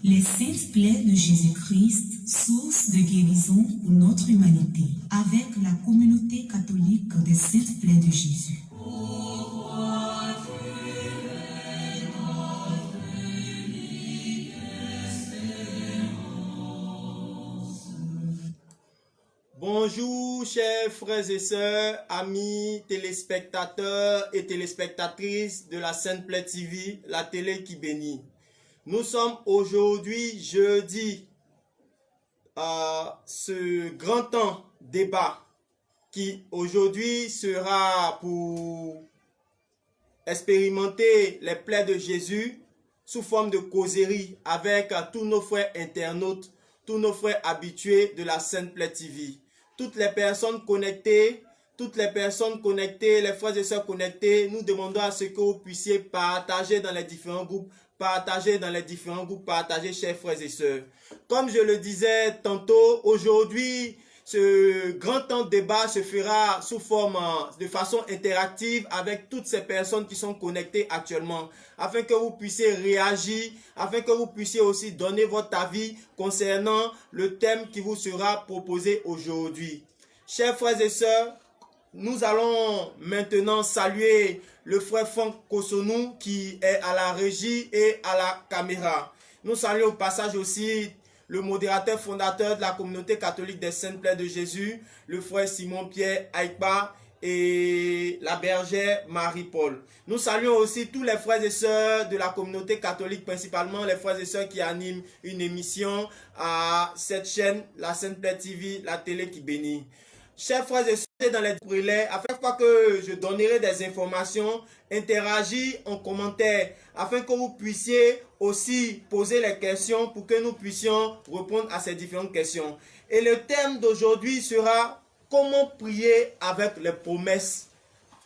Les saintes plaies de Jésus-Christ, source de guérison pour notre humanité, avec la communauté catholique des saintes plaies de Jésus. Bonjour chers frères et sœurs, amis téléspectateurs et téléspectatrices de la Sainte Plaie TV, la télé qui bénit. Nous sommes aujourd'hui jeudi ce grand temps débat qui aujourd'hui sera pour expérimenter les plaies de Jésus sous forme de causerie avec tous nos frères internautes, tous nos frères habitués de la Sainte Plaie TV. Toutes les personnes connectées, les frères et sœurs connectés, nous demandons à ce que vous puissiez partager dans les différents groupes, partagez chers frères et sœurs. Comme je le disais tantôt, aujourd'hui, ce grand temps de débat se fera sous forme de façon interactive avec toutes ces personnes qui sont connectées actuellement, afin que vous puissiez réagir, afin que vous puissiez aussi donner votre avis concernant le thème qui vous sera proposé aujourd'hui. Chers frères et sœurs, nous allons maintenant saluer le frère Franck Kosonou qui est à la régie et à la caméra. Nous saluons au passage aussi le modérateur fondateur de la communauté catholique des Saintes Plaies de Jésus, le frère Simon-Pierre Aïkba et la bergère Marie-Paul. Nous saluons aussi tous les frères et sœurs de la communauté catholique, principalement les frères et sœurs qui animent une émission à cette chaîne, la Sainte Plaie TV, la télé qui bénit. Chers frères et sœurs, dans les relais, à chaque fois que je donnerai des informations, interagis en commentaire afin que vous puissiez aussi poser les questions pour que nous puissions répondre à ces différentes questions. Et le thème d'aujourd'hui sera comment prier avec les promesses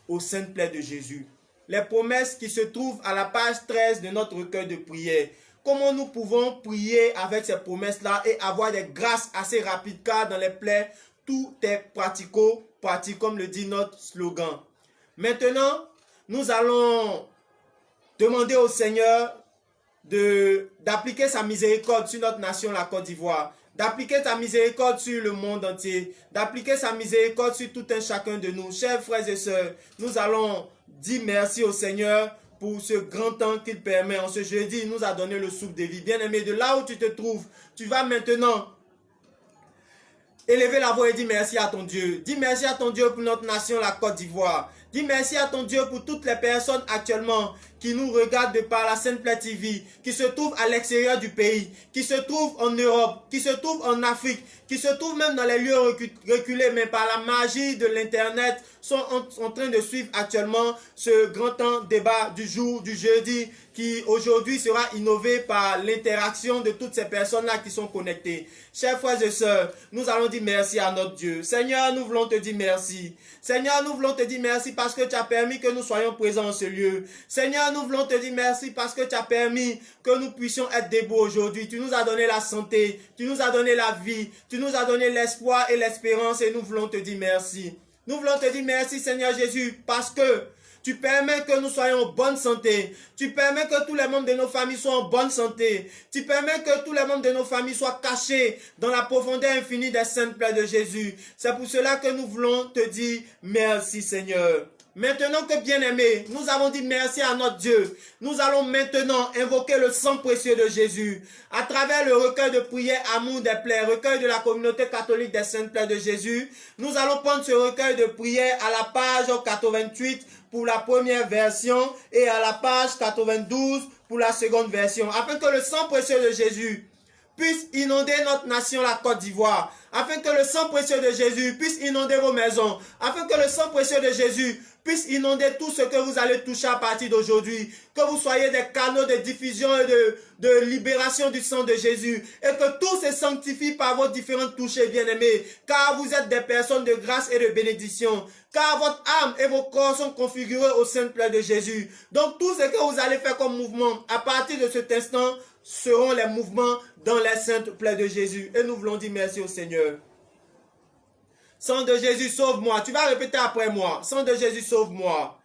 aux Saintes Plaies de Jésus. Les promesses qui se trouvent à la page 13 de notre recueil de prière. Comment nous pouvons prier avec ces promesses-là et avoir des grâces assez rapides car dans les plaies, tout est pratico-pratique, comme le dit notre slogan. Maintenant, nous allons demander au Seigneur d'appliquer sa miséricorde sur notre nation, la Côte d'Ivoire, d'appliquer sa miséricorde sur le monde entier, d'appliquer sa miséricorde sur tout un chacun de nous. Chers frères et sœurs, nous allons dire merci au Seigneur pour ce grand temps qu'il permet. En ce jeudi, il nous a donné le souffle de vie. Bien-aimé, de là où tu te trouves, tu vas maintenant élever la voix et dis merci à ton Dieu. Dis merci à ton Dieu pour notre nation, la Côte d'Ivoire. Dis merci à ton Dieu pour toutes les personnes actuellement qui nous regardent de par la Sainte Plaie TV, qui se trouvent à l'extérieur du pays, qui se trouvent en Europe, qui se trouvent en Afrique, qui se trouvent même dans les lieux reculés, mais par la magie de l'Internet, sont en train de suivre actuellement ce grand temps débat du jour, du jeudi, qui aujourd'hui sera innové par l'interaction de toutes ces personnes-là qui sont connectées. Chers frères et sœurs, nous allons dire merci à notre Dieu. Seigneur, nous voulons te dire merci. Seigneur, nous voulons te dire merci parce que tu as permis que nous soyons présents en ce lieu. Seigneur, nous voulons te dire merci parce que tu as permis que nous puissions être debout aujourd'hui. Tu nous as donné la santé, tu nous as donné la vie, tu nous as donné l'espoir et l'espérance et nous voulons te dire merci. Nous voulons te dire merci Seigneur Jésus parce que tu permets que nous soyons en bonne santé. Tu permets que tous les membres de nos familles soient en bonne santé. Tu permets que tous les membres de nos familles soient cachés dans la profondeur infinie des saintes plaies de Jésus. C'est pour cela que nous voulons te dire merci Seigneur. Maintenant que bien-aimés, nous avons dit merci à notre Dieu. Nous allons maintenant invoquer le sang précieux de Jésus. À travers le recueil de prière Amour des plaies, recueil de la communauté catholique des saintes plaies de Jésus, nous allons prendre ce recueil de prière à la page 88 pour la première version et à la page 92 pour la seconde version, afin que le sang précieux de Jésus puisse inonder notre nation, la Côte d'Ivoire, afin que le sang précieux de Jésus puisse inonder vos maisons, afin que le sang précieux de Jésus puisse inonder tout ce que vous allez toucher à partir d'aujourd'hui, que vous soyez des canaux de diffusion et de libération du sang de Jésus, et que tout se sanctifie par vos différentes touchées, bien-aimés, car vous êtes des personnes de grâce et de bénédiction, car votre âme et vos corps sont configurés au saintes plaies de Jésus. Donc tout ce que vous allez faire comme mouvement, à partir de cet instant, seront les mouvements dans les saintes plaies de Jésus. Et nous voulons dire merci au Seigneur. Sang de Jésus, sauve-moi. Tu vas répéter après moi. Sang de Jésus, sauve-moi.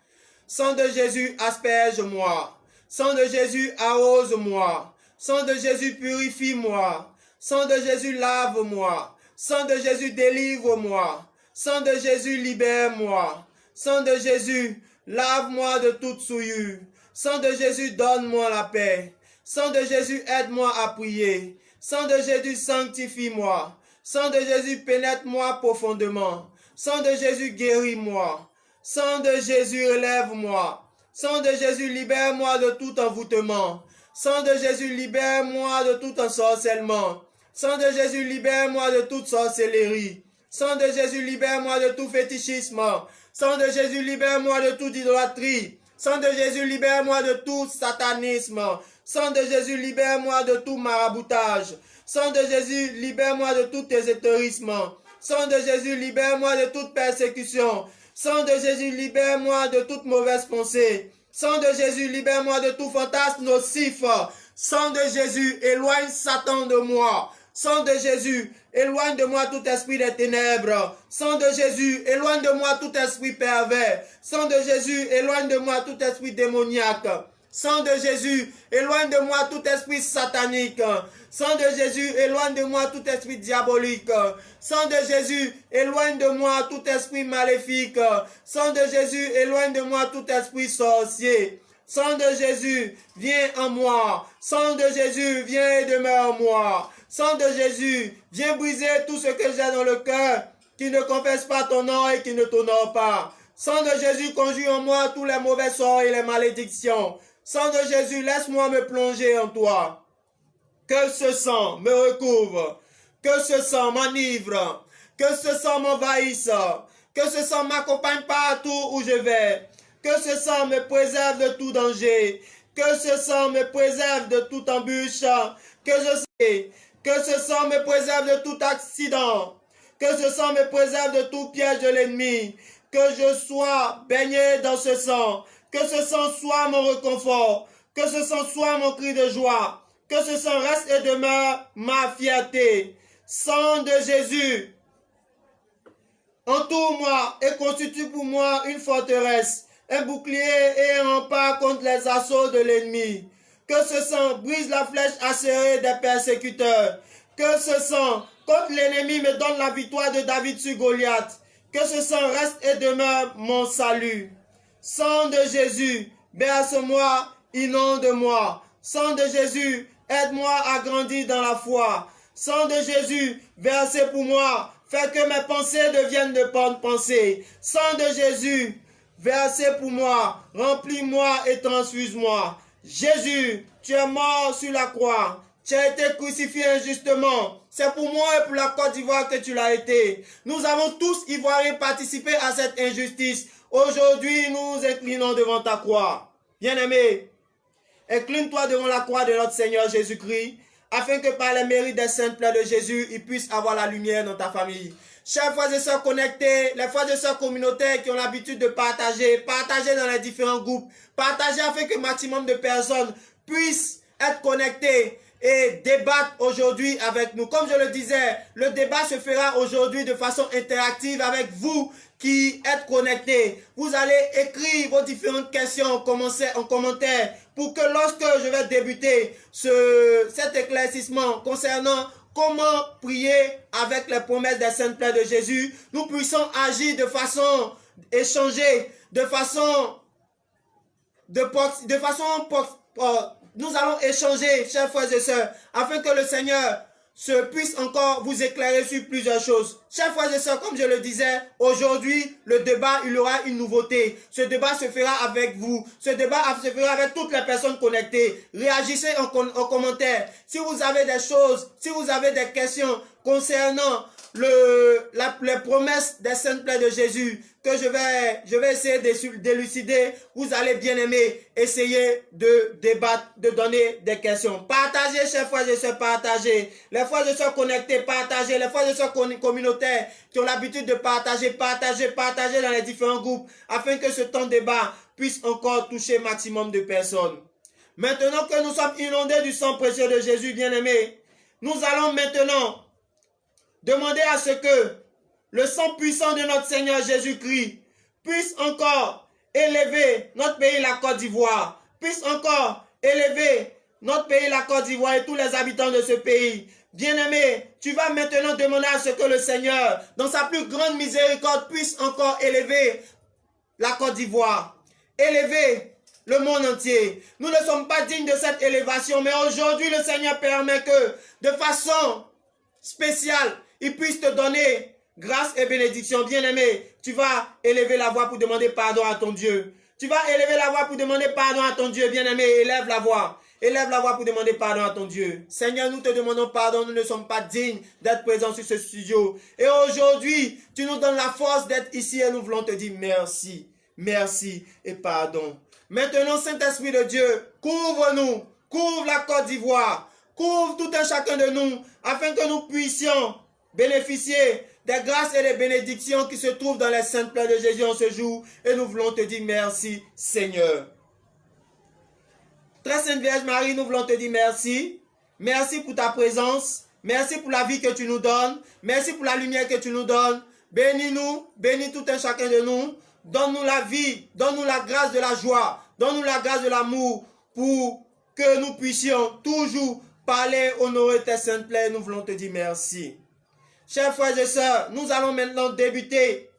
Sang de Jésus, asperge-moi. Sang de Jésus, arrose-moi. Sang de Jésus, purifie-moi. Sang de Jésus, lave-moi. Sang de Jésus, délivre-moi. Sang de Jésus, libère-moi. Sang de Jésus, lave-moi de toute souillure. Sang de Jésus, donne-moi la paix. Sang de Jésus, aide-moi à prier. Sang de Jésus, sanctifie-moi. Sang de Jésus, pénètre-moi profondément. Sang de Jésus, guéris-moi. Sang de Jésus, relève-moi. Sang de Jésus, libère-moi de tout envoûtement. Sang de Jésus, libère-moi de tout ensorcellement. Sang de Jésus, libère-moi de toute sorcellerie. Sang de Jésus, libère-moi de tout fétichisme. Sang de Jésus, libère-moi de toute idolâtrie. Sang de Jésus, libère-moi de tout satanisme. Sang de Jésus, libère-moi de tout maraboutage. Sang de Jésus, libère-moi de tout ésotérisme. Sang de Jésus, libère-moi de toute persécution. Sang de Jésus, libère-moi de toute mauvaise pensée. Sang de Jésus, libère-moi de tout fantasme nocif. Sang de Jésus, éloigne Satan de moi. Sang de Jésus, éloigne de moi tout esprit des ténèbres. Sang de Jésus, éloigne de moi tout esprit pervers. Sang de Jésus, éloigne de moi tout esprit démoniaque. Sang de Jésus, éloigne de moi tout esprit satanique. Sang de Jésus, éloigne de moi tout esprit diabolique. Sang de Jésus, éloigne de moi tout esprit maléfique. Sang de Jésus, éloigne de moi tout esprit sorcier. Sang de Jésus, viens en moi. Sang de Jésus, viens et demeure en moi. Sang de Jésus, viens briser tout ce que j'ai dans le cœur, qui ne confesse pas ton nom et qui ne t'honore pas. Sang de Jésus, conjure en moi tous les mauvais sorts et les malédictions. Sang de Jésus, laisse-moi me plonger en toi. Que ce sang me recouvre, que ce sang m'enivre, que ce sang m'envahisse, que ce sang m'accompagne partout où je vais, que ce sang me préserve de tout danger, que ce sang me préserve de toute embûche, que ce sang me préserve de tout accident, que ce sang me préserve de tout piège de l'ennemi, que je sois baigné dans ce sang, que ce sang soit mon réconfort, que ce sang soit mon cri de joie, que ce sang reste et demeure ma fierté. Sang de Jésus, entoure-moi et constitue pour moi une forteresse, un bouclier et un rempart contre les assauts de l'ennemi. Que ce sang brise la flèche acérée des persécuteurs. Que ce sang, contre l'ennemi, me donne la victoire de David sur Goliath. Que ce sang reste et demeure mon salut. Sang de Jésus, berce-moi, inonde-moi. Sang de Jésus, aide-moi à grandir dans la foi. Sang de Jésus, versé pour moi, fais que mes pensées deviennent de bonnes pensées. Sang de Jésus, versé pour moi, remplis-moi et transfuse-moi. Jésus, tu es mort sur la croix. Tu as été crucifié injustement. C'est pour moi et pour la Côte d'Ivoire que tu l'as été. Nous avons tous, Ivoiriens, participé à cette injustice. Aujourd'hui, nous nous inclinons devant ta croix. Bien-aimé, incline-toi devant la croix de notre Seigneur Jésus-Christ, afin que par les mérites des saintes plaies de Jésus, il puisse avoir la lumière dans ta famille. Chers frères et sœurs connectés, les frères et sœurs communautaires qui ont l'habitude de partager dans les différents groupes, partager afin que maximum de personnes puissent être connectées et débattre aujourd'hui avec nous. Comme je le disais, le débat se fera aujourd'hui de façon interactive avec vous qui êtes connectés. Vous allez écrire vos différentes questions en commentaire pour que lorsque je vais débuter cet éclaircissement concernant comment prier avec les promesses des saintes plaies de Jésus, nous puissions agir de façon échangée, nous allons échanger, chers frères et sœurs, afin que le Seigneur puisse encore vous éclairer sur plusieurs choses. Chers frères et sœurs, comme je le disais, aujourd'hui, le débat, il aura une nouveauté. Ce débat se fera avec vous. Ce débat se fera avec toutes les personnes connectées. Réagissez en commentaire. Si vous avez des choses, si vous avez des questions concernant les promesses des saintes plaies de Jésus, que je vais essayer d'élucider, vous allez bien aimer essayer de débattre, de donner des questions. Partagez, chers frères et sœurs, partagez. Les frères et sœurs connectés, partagez. Les frères et sœurs communautaires qui ont l'habitude de partagez dans les différents groupes, afin que ce temps de débat puisse encore toucher maximum de personnes. Maintenant que nous sommes inondés du sang précieux de Jésus, bien-aimés, nous allons maintenant demander à ce que le sang puissant de notre Seigneur Jésus-Christ puisse encore élever notre pays, la Côte d'Ivoire, puisse encore élever notre pays, la Côte d'Ivoire et tous les habitants de ce pays. Bien-aimé, tu vas maintenant demander à ce que le Seigneur, dans sa plus grande miséricorde, puisse encore élever la Côte d'Ivoire, élever le monde entier. Nous ne sommes pas dignes de cette élévation, mais aujourd'hui le Seigneur permet que, de façon spéciale, il puisse te donner grâce et bénédiction. Bien-aimé, tu vas élever la voix pour demander pardon à ton Dieu. Tu vas élever la voix pour demander pardon à ton Dieu. Bien-aimé, élève la voix. Élève la voix pour demander pardon à ton Dieu. Seigneur, nous te demandons pardon. Nous ne sommes pas dignes d'être présents sur ce studio. Et aujourd'hui, tu nous donnes la force d'être ici et nous voulons te dire merci. Merci et pardon. Maintenant, Saint-Esprit de Dieu, couvre-nous. Couvre la Côte d'Ivoire. Couvre tout un chacun de nous afin que nous puissions bénéficier des grâces et des bénédictions qui se trouvent dans les saintes plaies de Jésus en ce jour. Et nous voulons te dire merci, Seigneur. Très Sainte Vierge Marie, nous voulons te dire merci. Merci pour ta présence. Merci pour la vie que tu nous donnes. Merci pour la lumière que tu nous donnes. Bénis-nous, bénis tout un chacun de nous. Donne-nous la vie, donne-nous la grâce de la joie. Donne-nous la grâce de l'amour pour que nous puissions toujours parler, honorer tes saintes plaies. Nous voulons te dire merci. Chers frères et sœurs, nous allons maintenant débuter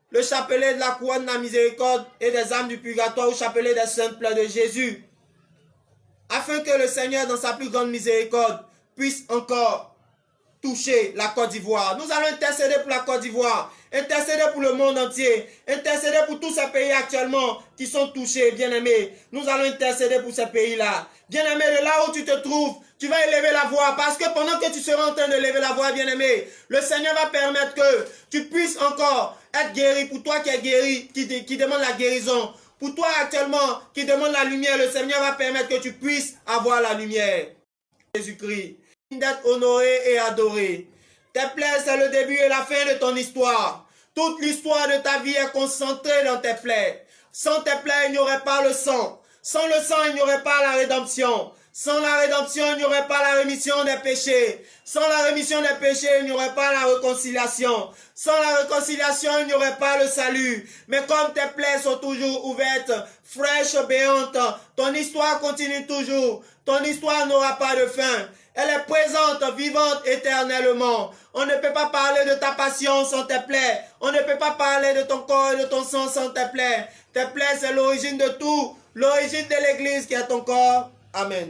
le chapelet de la couronne de la miséricorde et des âmes du purgatoire, au chapelet des saintes plaies de Jésus, afin que le Seigneur, dans sa plus grande miséricorde, puisse encore toucher la Côte d'Ivoire. Nous allons intercéder pour la Côte d'Ivoire, intercéder pour le monde entier, intercéder pour tous ces pays actuellement qui sont touchés, bien-aimés. Nous allons intercéder pour ces pays-là. Bien-aimé, de là où tu te trouves, tu vas élever la voix, parce que pendant que tu seras en train de lever la voix, bien-aimé, le Seigneur va permettre que tu puisses encore être guéri. Pour toi qui es guéri, qui demande la guérison, pour toi actuellement qui demande la lumière, le Seigneur va permettre que tu puisses avoir la lumière. Jésus-Christ, d'être honoré et adoré. Tes plaies, c'est le début et la fin de ton histoire. Toute l'histoire de ta vie est concentrée dans tes plaies. Sans tes plaies, il n'y aurait pas le sang. Sans le sang, il n'y aurait pas la rédemption. Sans la rédemption, il n'y aurait pas la rémission des péchés. Sans la rémission des péchés, il n'y aurait pas la réconciliation. Sans la réconciliation, il n'y aurait pas le salut. Mais comme tes plaies sont toujours ouvertes, fraîches, béantes, ton histoire continue toujours. Ton histoire n'aura pas de fin. Elle est présente, vivante éternellement. On ne peut pas parler de ta passion sans tes plaies. On ne peut pas parler de ton corps et de ton sang sans tes plaies. Tes plaies, c'est l'origine de tout. L'origine de l'Église qui est ton corps. Amen.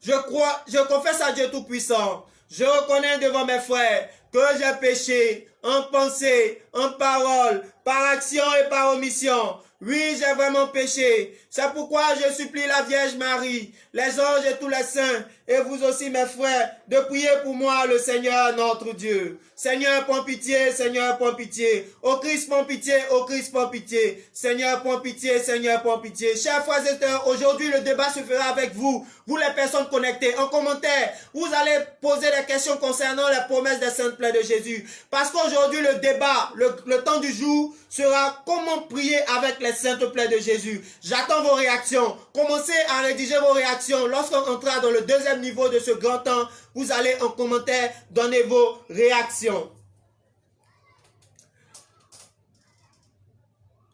Je confesse à Dieu Tout-Puissant. Je reconnais devant mes frères que j'ai péché en pensée, en parole, par action et par omission. Oui, j'ai vraiment péché. C'est pourquoi je supplie la Vierge Marie, les anges et tous les saints, et vous aussi mes frères, de prier pour moi le Seigneur notre Dieu. Seigneur, prends pitié, Seigneur, prends pitié. Ô Christ, prends pitié, ô Christ, prends pitié. Seigneur, prends pitié, Seigneur, prends pitié. Chers frères et sœurs, aujourd'hui le débat se fera avec vous, les personnes connectées. En commentaire, vous allez poser des questions concernant les promesses des saintes plaies de Jésus. Parce qu'aujourd'hui le débat, le temps du jour, sera comment prier avec les saintes plaies de Jésus. J'attends vos réactions. Commencez à rédiger vos réactions. Lorsqu'on entrera dans le deuxième niveau de ce grand temps, vous allez en commentaire donner vos réactions.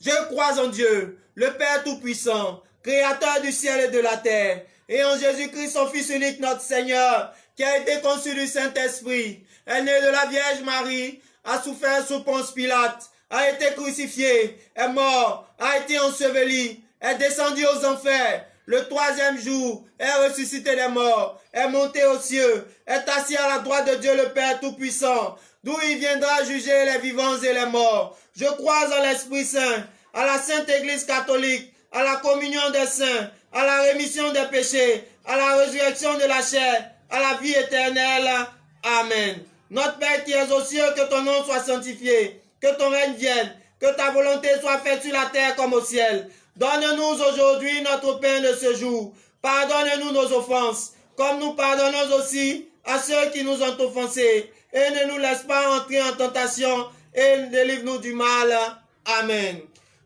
Je crois en Dieu, le Père Tout-Puissant, Créateur du ciel et de la terre, et en Jésus-Christ, son Fils unique, notre Seigneur, qui a été conçu du Saint-Esprit, est né de la Vierge Marie, a souffert sous Ponce Pilate, a été crucifié, est mort, a été enseveli, est descendu aux enfers, le troisième jour, est ressuscité des morts, est monté aux cieux, est assis à la droite de Dieu le Père Tout-Puissant, d'où il viendra juger les vivants et les morts. Je crois en l'Esprit Saint, à la Sainte Église catholique, à la communion des saints, à la rémission des péchés, à la résurrection de la chair, à la vie éternelle. Amen. Notre Père qui es aux cieux, que ton nom soit sanctifié, que ton règne vienne, que ta volonté soit faite sur la terre comme au ciel. Donne-nous aujourd'hui notre pain de ce jour. Pardonne-nous nos offenses, comme nous pardonnons aussi à ceux qui nous ont offensés. Et ne nous laisse pas entrer en tentation, et délivre-nous du mal. Amen.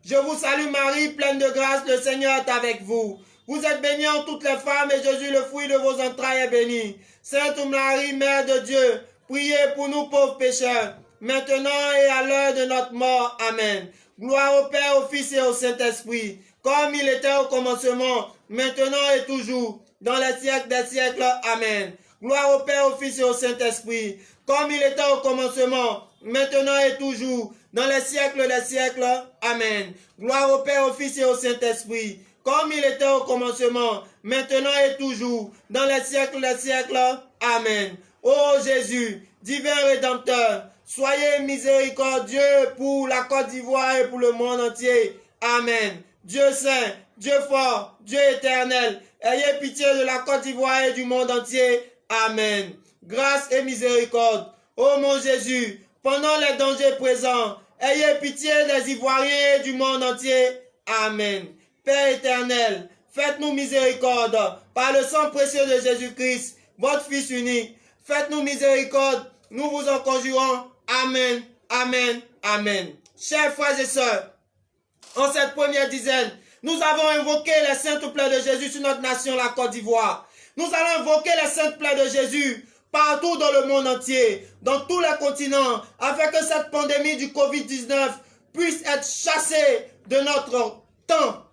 Je vous salue Marie, pleine de grâce, le Seigneur est avec vous. Vous êtes bénie en toutes les femmes, et Jésus, le fruit de vos entrailles, est béni. Sainte Marie, Mère de Dieu, priez pour nous pauvres pécheurs, maintenant et à l'heure de notre mort. Amen. Gloire au Père, au Fils et au Saint-Esprit, comme il était au commencement, maintenant et toujours, dans les siècles des siècles. Amen. Gloire au Père, au Fils et au Saint-Esprit, comme il était au commencement, maintenant et toujours, dans les siècles des siècles. Amen. Gloire au Père, au Fils et au Saint-Esprit, comme il était au commencement, maintenant et toujours, dans les siècles des siècles. Amen. Ô Jésus, divin Rédempteur, soyez miséricordieux pour la Côte d'Ivoire et pour le monde entier. Amen. Dieu saint, Dieu fort, Dieu éternel, ayez pitié de la Côte d'Ivoire et du monde entier. Amen. Grâce et miséricorde. Ô mon Jésus, pendant les dangers présents, ayez pitié des Ivoiriens et du monde entier. Amen. Père éternel, faites-nous miséricorde par le sang précieux de Jésus-Christ, votre Fils unique. Faites-nous miséricorde, nous vous en conjurons. Amen, amen, amen. Chers frères et sœurs, en cette première dizaine, nous avons invoqué les saintes plaies de Jésus sur notre nation, la Côte d'Ivoire. Nous allons invoquer les saintes plaies de Jésus partout dans le monde entier, dans tous les continents, afin que cette pandémie du Covid-19 puisse être chassée de notre temps.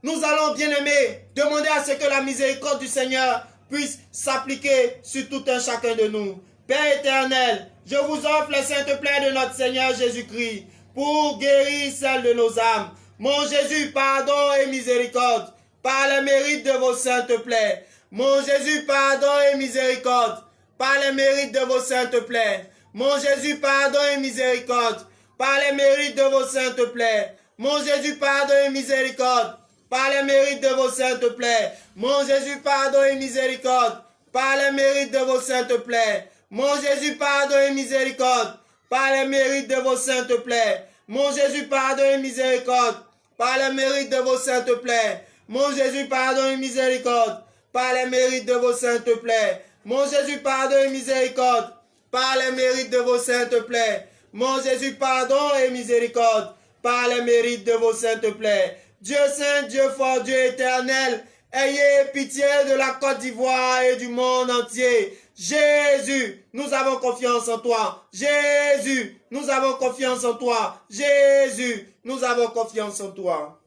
Nous allons, bien-aimés, demander à ce que la miséricorde du Seigneur puisse s'appliquer sur tout un chacun de nous. Père éternel, je vous offre les saintes plaies de notre Seigneur Jésus-Christ pour guérir celles de nos âmes. Mon Jésus, pardon et miséricorde, par les mérites de vos saintes plaies. Mon Jésus, pardon et miséricorde, par les mérites de vos saintes plaies. Mon Jésus, pardon et miséricorde, par les mérites de vos saintes plaies. Mon Jésus, pardon et miséricorde, par les mérites de vos saintes plaies. Mon Jésus, pardon et miséricorde, par les mérites de vos saintes plaies. Mon Jésus, pardon et miséricorde, par les mérites de vos saintes plaies. Mon Jésus, pardon et miséricorde, par les mérites de vos saintes plaies. Mon Jésus, pardon et miséricorde, par les mérites de vos saintes plaies. Mon Jésus, pardon et miséricorde, par les mérites de vos saintes plaies. Mon Jésus, pardon et miséricorde, par les mérites de vos saintes plaies. Dieu saint, Dieu fort, Dieu éternel, ayez pitié de la Côte d'Ivoire et du monde entier. Jésus, nous avons confiance en toi. Jésus, nous avons confiance en toi. Jésus, nous avons confiance en toi.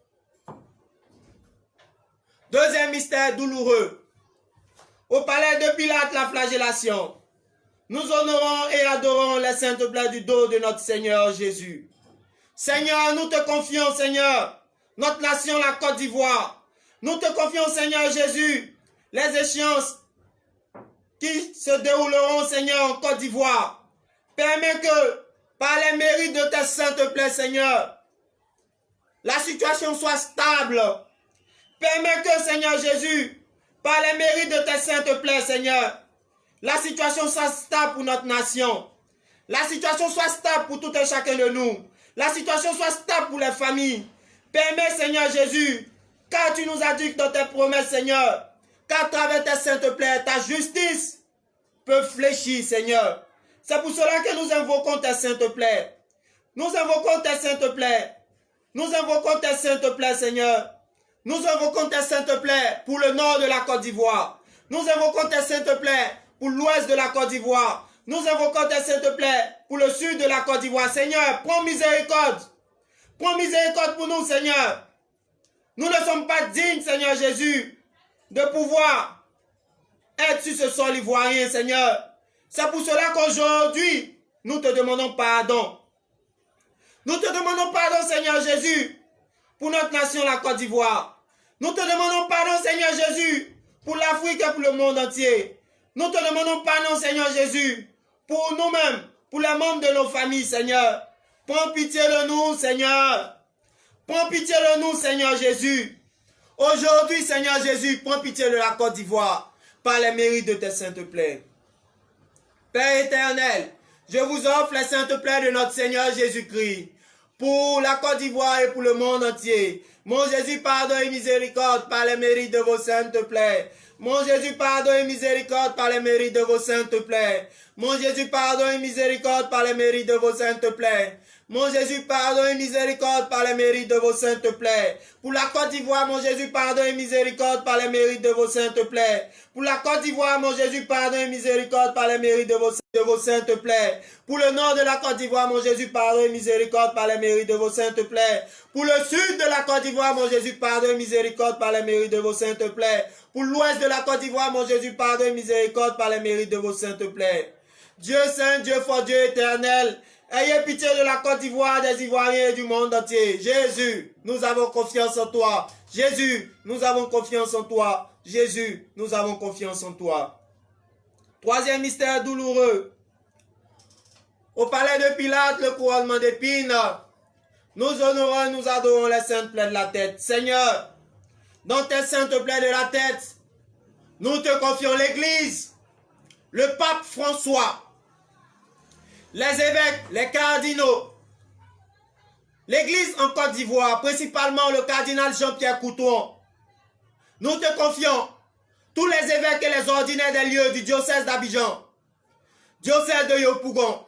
Deuxième mystère douloureux. Au palais de Pilate, la flagellation. Nous honorons et adorons les saintes plaies du dos de notre Seigneur Jésus. Seigneur, nous te confions, Seigneur, notre nation, la Côte d'Ivoire. Nous te confions, Seigneur Jésus, les échéances qui se dérouleront, Seigneur, en Côte d'Ivoire. Permets que, par les mérites de tes saintes plaies, Seigneur, la situation soit stable. Permets que, Seigneur Jésus, par les mérites de tes saintes plaies, Seigneur, la situation soit stable pour notre nation. La situation soit stable pour tout et chacun de nous. La situation soit stable pour les familles. Permets, Seigneur Jésus, car tu nous as dit dans tes promesses, Seigneur, qu'à travers tes saintes plaies, ta justice peut fléchir, Seigneur. C'est pour cela que nous invoquons tes saintes plaies. Nous invoquons tes saintes plaies. Nous invoquons tes saintes plaies, Seigneur. Nous invoquons tes saintes plaies pour le nord de la Côte d'Ivoire. Nous invoquons tes saintes plaies pour l'ouest de la Côte d'Ivoire. Nous invoquons tes saintes plaies pour le sud de la Côte d'Ivoire. Seigneur, prends miséricorde. Prends miséricorde pour nous, Seigneur. Nous ne sommes pas dignes, Seigneur Jésus, de pouvoir être sur ce sol ivoirien, Seigneur. C'est pour cela qu'aujourd'hui, nous te demandons pardon. Nous te demandons pardon, Seigneur Jésus, pour notre nation, la Côte d'Ivoire. Nous te demandons pardon, Seigneur Jésus, pour l'Afrique et pour le monde entier. Nous te demandons pardon, Seigneur Jésus, pour nous-mêmes, pour les membres de nos familles, Seigneur. Prends pitié de nous, Seigneur. Prends pitié de nous, Seigneur Jésus. Aujourd'hui, Seigneur Jésus, prends pitié de la Côte d'Ivoire par les mérites de tes saintes plaies. Père éternel, je vous offre les saintes plaies de notre Seigneur Jésus-Christ pour la Côte d'Ivoire et pour le monde entier. Mon Jésus, pardon et miséricorde par les mérites de vos saintes plaies. Mon Jésus, pardon et miséricorde par les mérites de vos saintes plaies. Mon Jésus, pardon et miséricorde par les mérites de vos saintes plaies. Mon Jésus, pardon et miséricorde par les mérites de vos saintes plaies. Pour la Côte d'Ivoire, mon Jésus, pardon et miséricorde par les mérites de vos saintes plaies. Pour la Côte d'Ivoire, mon Jésus, pardon et miséricorde par les mérites de vos saintes plaies. Pour le nord de la Côte d'Ivoire, mon Jésus, pardon et miséricorde par les mérites de vos saintes plaies. Pour le sud de la Côte d'Ivoire, mon Jésus, pardon et miséricorde par les mérites de vos saintes plaies. Pour l'ouest de la Côte d'Ivoire, mon Jésus, pardon et miséricorde par les mérites de vos saintes plaies. Dieu saint, Dieu fort, Dieu éternel, ayez pitié de la Côte d'Ivoire, des Ivoiriens et du monde entier. Jésus, nous avons confiance en toi. Jésus, nous avons confiance en toi. Jésus, nous avons confiance en toi. Troisième mystère douloureux. Au palais de Pilate, le couronnement d'épines. Nous honorons, nous adorons les saintes plaies de la tête. Seigneur, dans tes saintes plaies de la tête, nous te confions l'Église, le pape François, les évêques, les cardinaux, l'Église en Côte d'Ivoire, principalement le cardinal Jean-Pierre Couton. Nous te confions tous les évêques et les ordinaires des lieux du diocèse d'Abidjan, diocèse de Yopougon,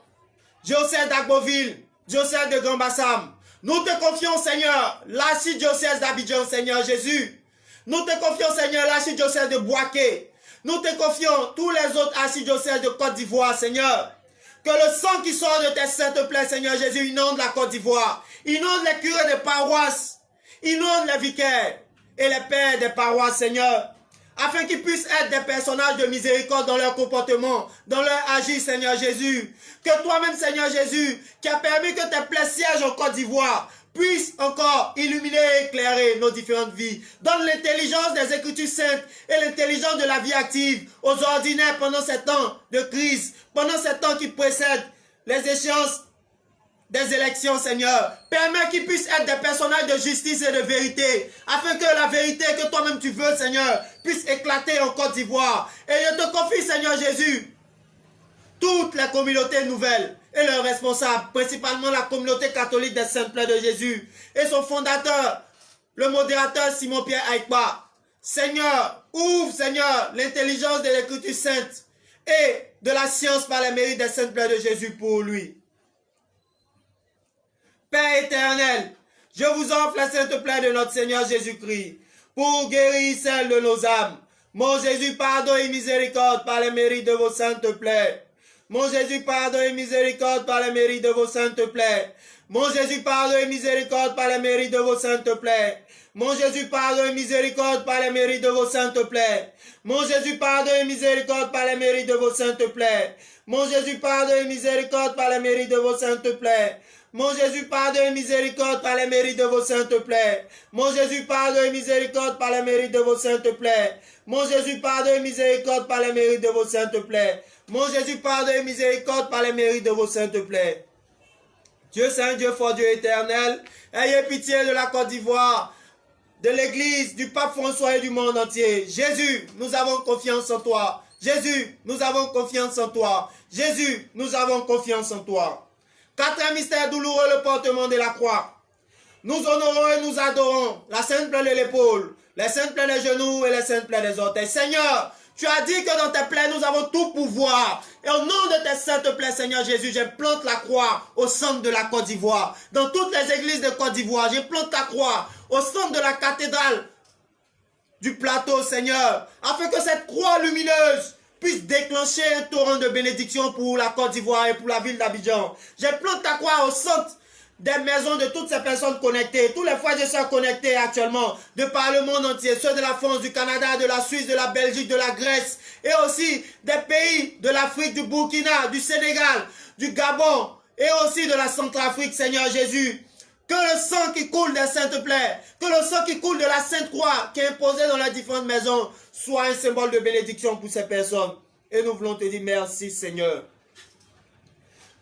diocèse d'Agboville, diocèse de Grand-Bassam. Nous te confions, Seigneur, l'archidiocèse d'Abidjan, Seigneur Jésus. Nous te confions, Seigneur, l'archidiocèse de Boaké. Nous te confions tous les autres archidiocèses de Côte d'Ivoire, Seigneur. Que le sang qui sort de tes saintes plaies, Seigneur Jésus, inonde la Côte d'Ivoire. Inonde les curés des paroisses. Inonde les vicaires et les pères des paroisses, Seigneur. Afin qu'ils puissent être des personnages de miséricorde dans leur comportement, dans leur agir, Seigneur Jésus. Que toi-même, Seigneur Jésus, qui as permis que tes plaies siègent en Côte d'Ivoire, puisse encore illuminer et éclairer nos différentes vies. Donne l'intelligence des Écritures saintes et l'intelligence de la vie active aux ordinaires pendant ces temps de crise, pendant ces temps qui précèdent les échéances des élections, Seigneur. Permets qu'ils puissent être des personnages de justice et de vérité, afin que la vérité que toi-même tu veux, Seigneur, puisse éclater en Côte d'Ivoire. Et je te confie, Seigneur Jésus, toutes les communautés nouvelles et leurs responsables, principalement la communauté catholique des Saintes Plaies de Jésus et son fondateur, le modérateur Simon-Pierre Aïkba. Seigneur, ouvre, Seigneur, l'intelligence de l'Écriture sainte et de la science par les mérites des Saintes Plaies de Jésus pour lui. Père éternel, je vous offre la sainte plaie de notre Seigneur Jésus-Christ pour guérir celle de nos âmes. Mon Jésus, pardon et miséricorde par les mérites de vos saintes plaies. Mon Jésus, pardon et miséricorde par les mérites de vos saintes plaies. Mon Jésus, pardon et miséricorde par les mérites de vos saintes plaies. Mon Jésus, pardon et miséricorde par les mérites de vos saintes plaies. Mon Jésus, pardon et miséricorde par les mérites de vos saintes plaies. Mon Jésus, pardon et miséricorde par les mérites de vos saintes plaies. Mon Jésus, pardon et miséricorde par les mérites de vos saintes plaies. Mon Jésus, pardon et miséricorde par les mérites de vos saintes plaies. Mon Jésus, pardon et miséricorde par les mérites de vos saintes plaies. Mon Jésus, pardon et miséricorde par les mérites de vos saintes plaies. Dieu saint, Dieu fort, Dieu éternel, ayez pitié de la Côte d'Ivoire, de l'Église, du pape François et du monde entier. Jésus, nous avons confiance en toi. Jésus, nous avons confiance en toi. Jésus, nous avons confiance en toi. Quatrième mystère douloureux, le portement de la croix. Nous honorons et nous adorons la sainte plaie de l'épaule, les saintes plaies des genoux et les saintes plaies des orteils. Seigneur, tu as dit que dans tes plaies, nous avons tout pouvoir. Et au nom de tes saintes plaies, Seigneur Jésus, j'implante la croix au centre de la Côte d'Ivoire. Dans toutes les églises de Côte d'Ivoire, j'implante ta croix au centre de la cathédrale du plateau, Seigneur, afin que cette croix lumineuse puisse déclencher un torrent de bénédiction pour la Côte d'Ivoire et pour la ville d'Abidjan. J'implante ta croix au centre des maisons de toutes ces personnes connectées, tous les frères et sœurs connectés actuellement, de par le monde entier, ceux de la France, du Canada, de la Suisse, de la Belgique, de la Grèce, et aussi des pays de l'Afrique, du Burkina, du Sénégal, du Gabon, et aussi de la Centrafrique, Seigneur Jésus. Que le sang qui coule des saintes plaies, que le sang qui coule de la Sainte Croix qui est imposée dans les différentes maisons, soit un symbole de bénédiction pour ces personnes. Et nous voulons te dire merci, Seigneur.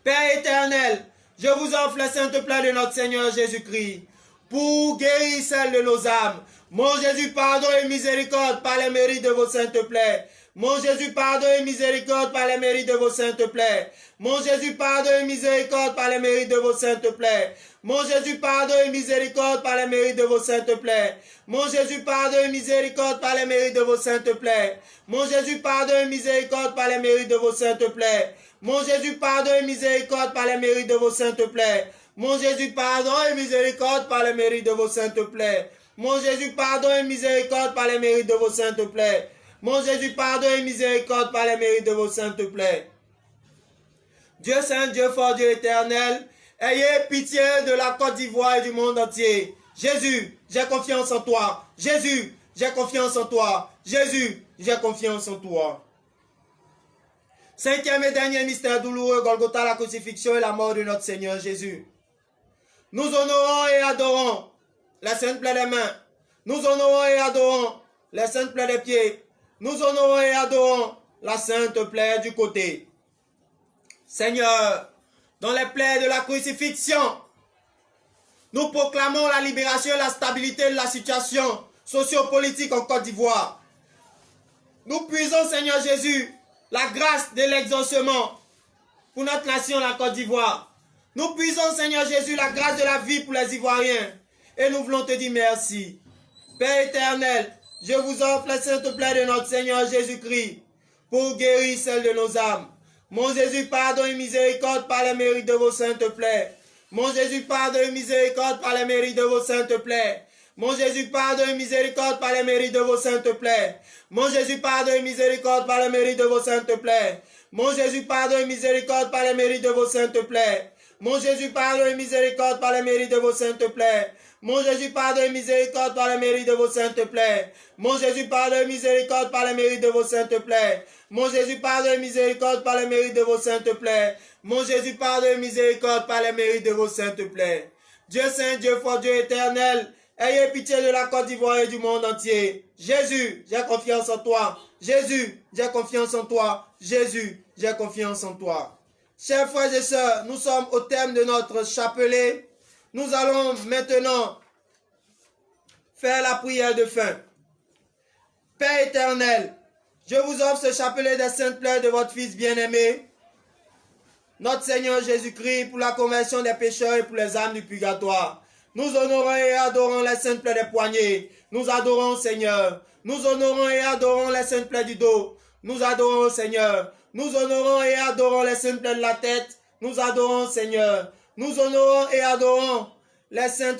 Père éternel, je vous offre la sainte plaie de notre Seigneur Jésus-Christ pour guérir celle de nos âmes. Mon Jésus, pardon et miséricorde par les mérites de vos saintes plaies. Mon Jésus, pardon et miséricorde par les mérites de vos saintes plaies. Mon Jésus, pardon et miséricorde par les mérites de vos saintes plaies. Mon Jésus, pardon et miséricorde par les mérites de vos saintes plaies. Mon Jésus, pardon et miséricorde par les mérites de vos saintes plaies. Mon Jésus, pardon et miséricorde par les mérites de vos saintes plaies. Mon Jésus, pardon et miséricorde par les mérites de vos saintes plaies. Mon Jésus, pardon et miséricorde par les mérites de vos saintes plaies. Mon Jésus, pardon et miséricorde par les mérites de vos saintes plaies. Mon Jésus, pardon et miséricorde par les mérites de vos saintes plaies. Dieu saint, Dieu fort, Dieu éternel, ayez pitié de la Côte d'Ivoire et du monde entier. Jésus, j'ai confiance en toi. Jésus, j'ai confiance en toi. Jésus, j'ai confiance en toi. Cinquième et dernier mystère douloureux, Golgotha, la crucifixion et la mort de notre Seigneur Jésus. Nous honorons et adorons la sainte plaie des mains. Nous honorons et adorons la sainte plaie des pieds. Nous honorons et adorons la sainte plaie du côté. Seigneur, dans les plaies de la crucifixion, nous proclamons la libération et la stabilité de la situation sociopolitique en Côte d'Ivoire. Nous puisons, Seigneur Jésus, la grâce de l'exaucement pour notre nation, la Côte d'Ivoire. Nous puisons, Seigneur Jésus, la grâce de la vie pour les Ivoiriens. Et nous voulons te dire merci. Père éternel, je vous offre la sainte plaie de notre Seigneur Jésus-Christ pour guérir celle de nos âmes. Mon Jésus, pardon et miséricorde par les mérites de vos saintes plaies. Mon Jésus, pardon et miséricorde par les mérites de vos saintes plaies. Mon Jésus, pardon et miséricorde par les mérites de vos saintes plaies. Mon Jésus, pardon et miséricorde par les mérites de vos saintes plaies. Mon Jésus, pardon et miséricorde par les mérites de vos saintes plaies. Mon Jésus, pardon et miséricorde par les mérites de vos saintes plaies. Mon Jésus, pardon et miséricorde par les mérites de vos saintes plaies. Mon Jésus, pardon et miséricorde par les mérites de vos saintes plaies. Mon Jésus, pardon et miséricorde par les mérites de vos saintes plaies. Mon Jésus, pardon et miséricorde par les mérites de vos saintes plaies. Dieu saint, Dieu fort, Dieu éternel, ayez pitié de la Côte d'Ivoire et du monde entier. Jésus, j'ai confiance en toi. Jésus, j'ai confiance en toi. Jésus, j'ai confiance en toi. Chers frères et sœurs, nous sommes au terme de notre chapelet. Nous allons maintenant faire la prière de fin. Père éternel, je vous offre ce chapelet des saintes plaies de votre Fils bien-aimé, notre Seigneur Jésus-Christ, pour la conversion des pécheurs et pour les âmes du purgatoire. Nous honorons et adorons les saintes plaies des poignets. Nous adorons, Seigneur. Nous honorons et adorons les saintes plaies du dos. Nous adorons, Seigneur. Nous honorons et adorons les saintes plaies de la tête. Nous adorons, Seigneur. Nous honorons et adorons les saintes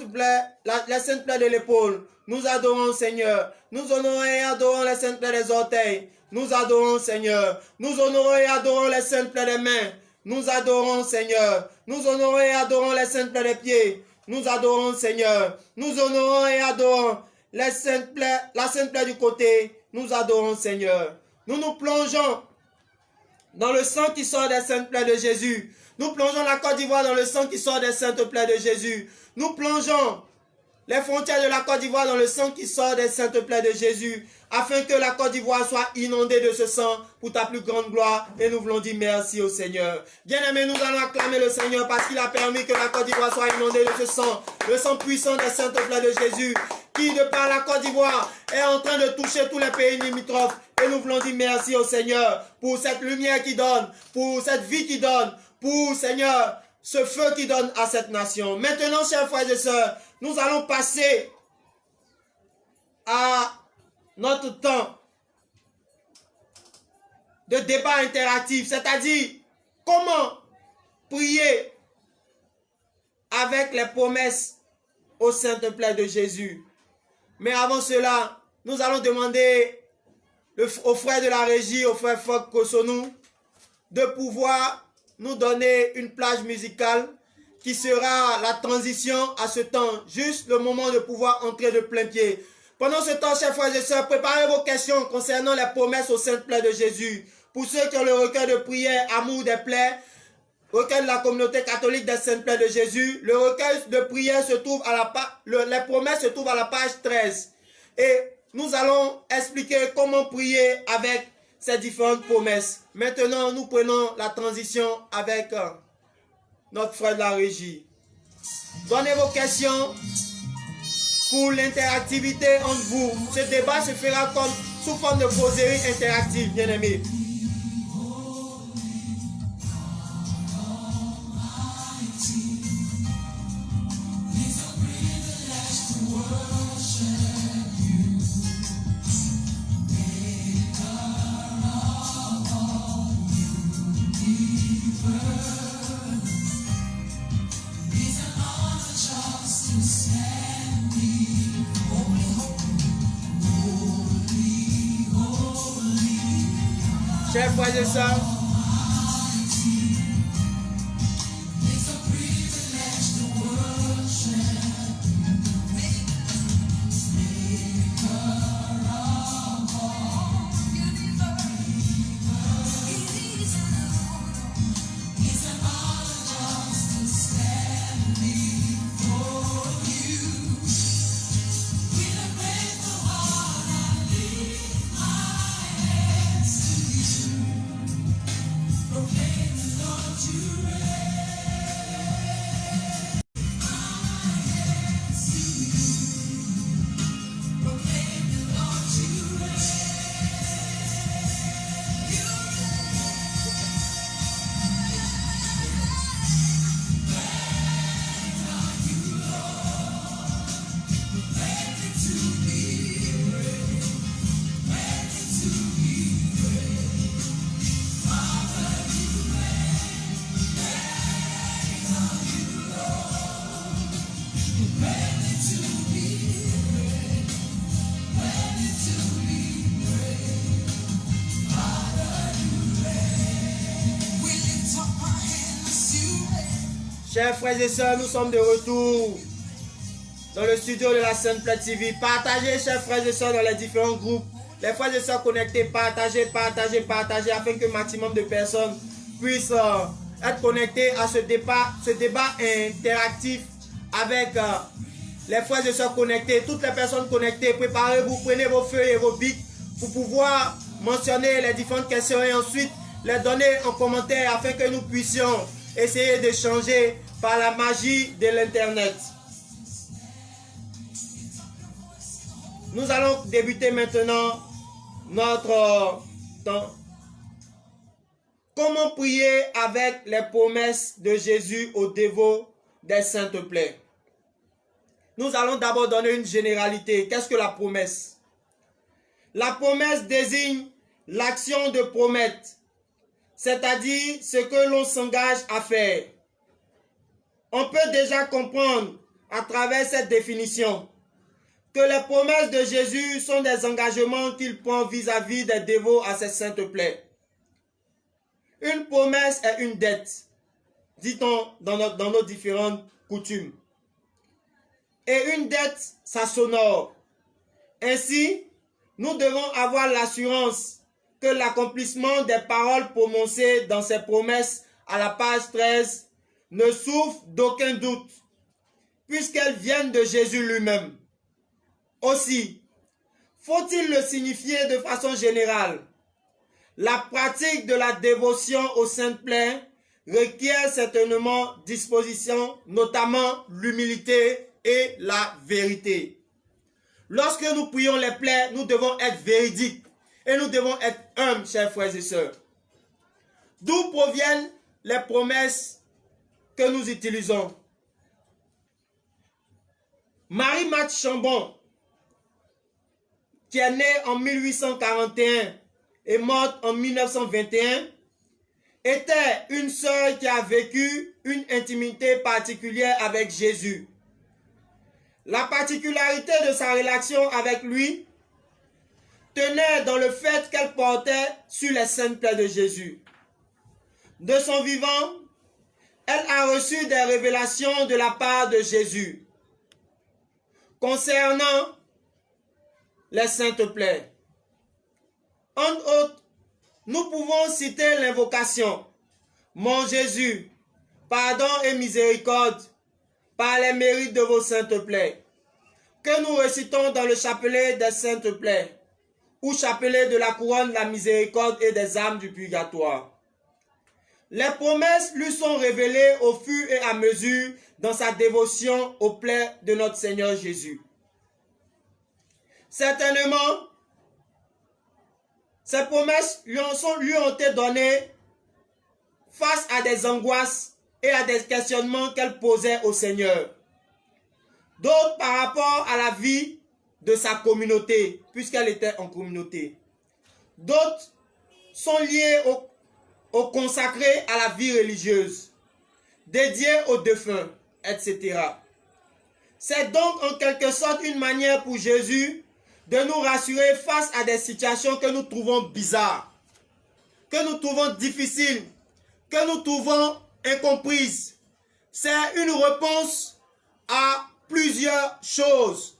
plaies de l'épaule. Nous adorons, Seigneur. Nous honorons et adorons les saintes plaies des orteils. Nous adorons, Seigneur. Nous honorons et adorons les saintes plaies des mains. Nous adorons, Seigneur. Nous honorons et adorons les saintes plaies des pieds. Nous adorons, Seigneur. Nous honorons et adorons les saintes plaies, la sainte plaie du côté. Nous adorons, Seigneur. Nous nous plongeons dans le sang qui sort des saintes plaies de Jésus. Nous plongeons la Côte d'Ivoire dans le sang qui sort des saintes plaies de Jésus. Nous plongeons les frontières de la Côte d'Ivoire dans le sang qui sort des saintes plaies de Jésus, afin que la Côte d'Ivoire soit inondée de ce sang pour ta plus grande gloire. Et nous voulons dire merci au Seigneur. Bien-aimés, nous allons acclamer le Seigneur parce qu'il a permis que la Côte d'Ivoire soit inondée de ce sang, le sang puissant des saintes plaies de Jésus, qui de par la Côte d'Ivoire est en train de toucher tous les pays limitrophes. Et nous voulons dire merci au Seigneur pour cette lumière qui donne, pour cette vie qui donne, pour, Seigneur, ce feu qui donne à cette nation. Maintenant, chers frères et sœurs, nous allons passer à notre temps de débat interactif, c'est-à-dire comment prier avec les promesses aux saintes plaies de Jésus. Mais avant cela, nous allons demander aux frères de la régie, aux frères Fok Kosonou, de pouvoir nous donner une plage musicale qui sera la transition à ce temps, juste le moment de pouvoir entrer de plein pied. Pendant ce temps, chers frères et sœurs, préparez vos questions concernant les promesses aux saintes plaies de Jésus. Pour ceux qui ont le recueil de prière Amour des plaies, recueil de la communauté catholique des saintes plaies de Jésus, le recueil de prière se trouve à la page, les promesses se trouvent à la page 13. Et nous allons expliquer comment prier avec ces différentes promesses. Maintenant, nous prenons la transition avec notre frère de la régie. Donnez vos questions pour l'interactivité entre vous. Ce débat se fera comme sous forme de causerie interactive, bien aimés. These are Chers frères et sœurs, chers frères et sœurs, nous sommes de retour dans le studio de la Sainte Plaie TV. Partagez, chers frères et sœurs, dans les différents groupes. Les frères et sœurs connectés, partagez, afin que le maximum de personnes puissent être connectés à ce débat interactif avec les frères et sœurs connectés. Toutes les personnes connectées, préparez-vous, prenez vos feuilles et vos bics pour pouvoir mentionner les différentes questions et ensuite les donner en commentaire afin que nous puissions essayer d'échanger par la magie de l'Internet. Nous allons débuter maintenant notre temps. Comment prier avec les promesses de Jésus aux dévots des Saintes Plaies? Nous allons d'abord donner une généralité. Qu'est-ce que la promesse? La promesse désigne l'action de promettre, c'est-à-dire ce que l'on s'engage à faire. On peut déjà comprendre à travers cette définition que les promesses de Jésus sont des engagements qu'il prend vis-à-vis des dévots à ses saintes plaies. Une promesse est une dette, dit-on dans nos différentes coutumes. Et une dette, ça s'honore. Ainsi, nous devons avoir l'assurance que l'accomplissement des paroles prononcées dans ces promesses à la page 13 ne souffre d'aucun doute, puisqu'elles viennent de Jésus lui-même. Aussi, faut-il le signifier de façon générale? La pratique de la dévotion aux saintes plaies requiert certainement disposition, notamment l'humilité et la vérité. Lorsque nous prions les plaies, nous devons être véridiques et nous devons être humbles, chers frères et sœurs. D'où proviennent les promesses que nous utilisons? Marie-Marthe Chambon, qui est née en 1841 et morte en 1921, était une sœur qui a vécu une intimité particulière avec Jésus. La particularité de sa relation avec lui tenait dans le fait qu'elle portait sur les saintes plaies de Jésus. De son vivant, elle a reçu des révélations de la part de Jésus concernant les saintes plaies. Entre autres, nous pouvons citer l'invocation « Mon Jésus, pardon et miséricorde par les mérites de vos saintes plaies » que nous récitons dans le chapelet des saintes plaies ou chapelet de la couronne de la miséricorde et des âmes du purgatoire. Les promesses lui sont révélées au fur et à mesure dans sa dévotion aux plaies de notre Seigneur Jésus. Certainement, ces promesses lui ont été données face à des angoisses et à des questionnements qu'elle posait au Seigneur. D'autres par rapport à la vie de sa communauté, puisqu'elle était en communauté. D'autres sont liés au consacré à la vie religieuse, dédiés aux défunts, etc. C'est donc en quelque sorte une manière pour Jésus de nous rassurer face à des situations que nous trouvons bizarres. que nous trouvons difficiles, que nous trouvons incomprises, c'est une réponse à plusieurs choses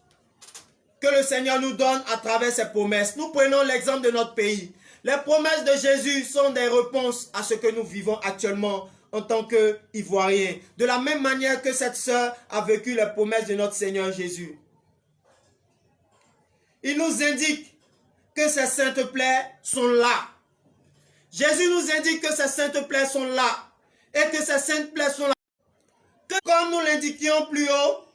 que le Seigneur nous donne à travers ses promesses. Nous prenons l'exemple de notre pays. Les promesses de Jésus sont des réponses à ce que nous vivons actuellement en tant qu'Ivoiriens. De la même manière que cette sœur a vécu les promesses de notre Seigneur Jésus. Il nous indique que ces saintes plaies sont là. Jésus nous indique que ces saintes plaies sont là. Et que ces saintes plaies sont là. Que, comme nous l'indiquions plus haut,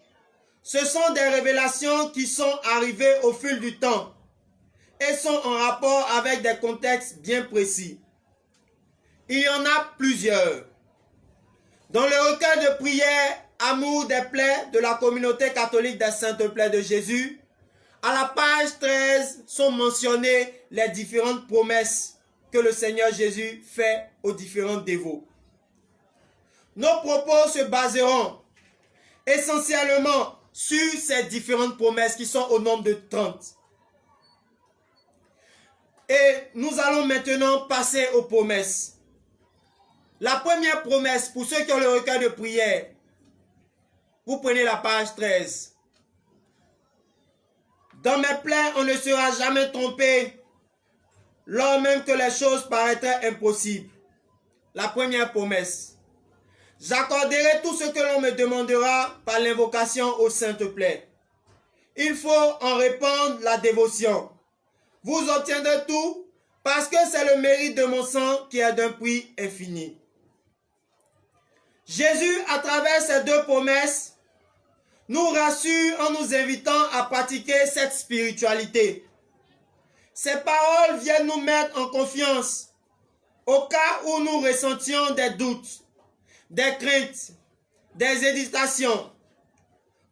ce sont des révélations qui sont arrivées au fil du temps et sont en rapport avec des contextes bien précis. Il y en a plusieurs. Dans le recueil de prière Amour des plaies de la communauté catholique des saintes plaies de Jésus, à la page 13 sont mentionnées les différentes promesses que le Seigneur Jésus fait aux différents dévots. Nos propos se baseront essentiellement sur ces différentes promesses qui sont au nombre de 30. Et nous allons maintenant passer aux promesses. La première promesse, pour ceux qui ont le recueil de prière, vous prenez la page 13. Dans mes plaies, on ne sera jamais trompé, lors même que les choses paraîtraient impossibles. La première promesse. J'accorderai tout ce que l'on me demandera par l'invocation aux saintes plaies. Il faut en répandre la dévotion. Vous obtiendrez tout parce que c'est le mérite de mon sang qui est d'un prix infini. Jésus, à travers ces deux promesses, nous rassure en nous invitant à pratiquer cette spiritualité. Ces paroles viennent nous mettre en confiance au cas où nous ressentions des doutes, des craintes, des hésitations.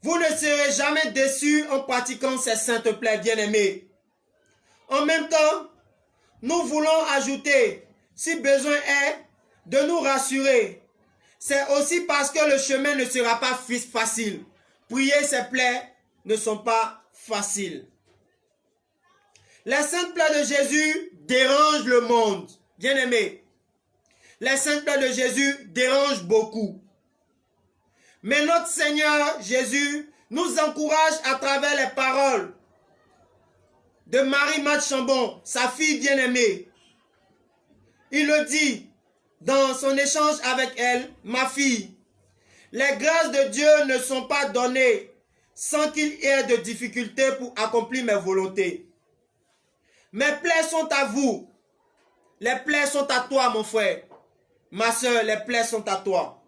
Vous ne serez jamais déçus en pratiquant ces saintes plaies bien-aimées. En même temps, nous voulons ajouter, si besoin est, de nous rassurer. C'est aussi parce que le chemin ne sera pas facile. Prier ces plaies ne sont pas faciles. Les saintes plaies de Jésus dérangent le monde. Bien-aimés, les saintes plaies de Jésus dérangent beaucoup. Mais notre Seigneur Jésus nous encourage à travers les paroles de Marie-Marte Chambon, sa fille bien-aimée. Il le dit dans son échange avec elle, ma fille, les grâces de Dieu ne sont pas données sans qu'il y ait de difficultés pour accomplir mes volontés. Mes plaies sont à vous. Les plaies sont à toi, mon frère. Ma soeur, les plaies sont à toi.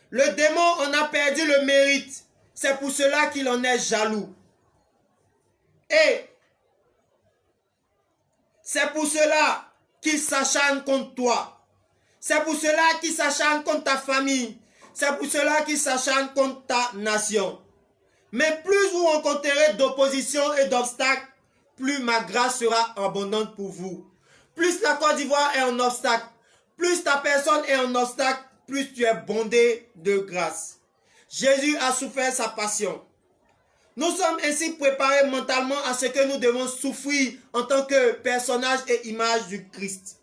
Le démon en a perdu le mérite. C'est pour cela qu'il en est jaloux. Et c'est pour cela qu'il s'acharne contre toi. C'est pour cela qu'il s'acharne contre ta famille. C'est pour cela qu'il s'acharne contre ta nation. Mais plus vous rencontrerez d'opposition et d'obstacles, plus ma grâce sera abondante pour vous. Plus la Côte d'Ivoire est un obstacle, plus ta personne est un obstacle, plus tu es bondé de grâce. Jésus a souffert sa passion. Nous sommes ainsi préparés mentalement à ce que nous devons souffrir en tant que personnage et image du Christ.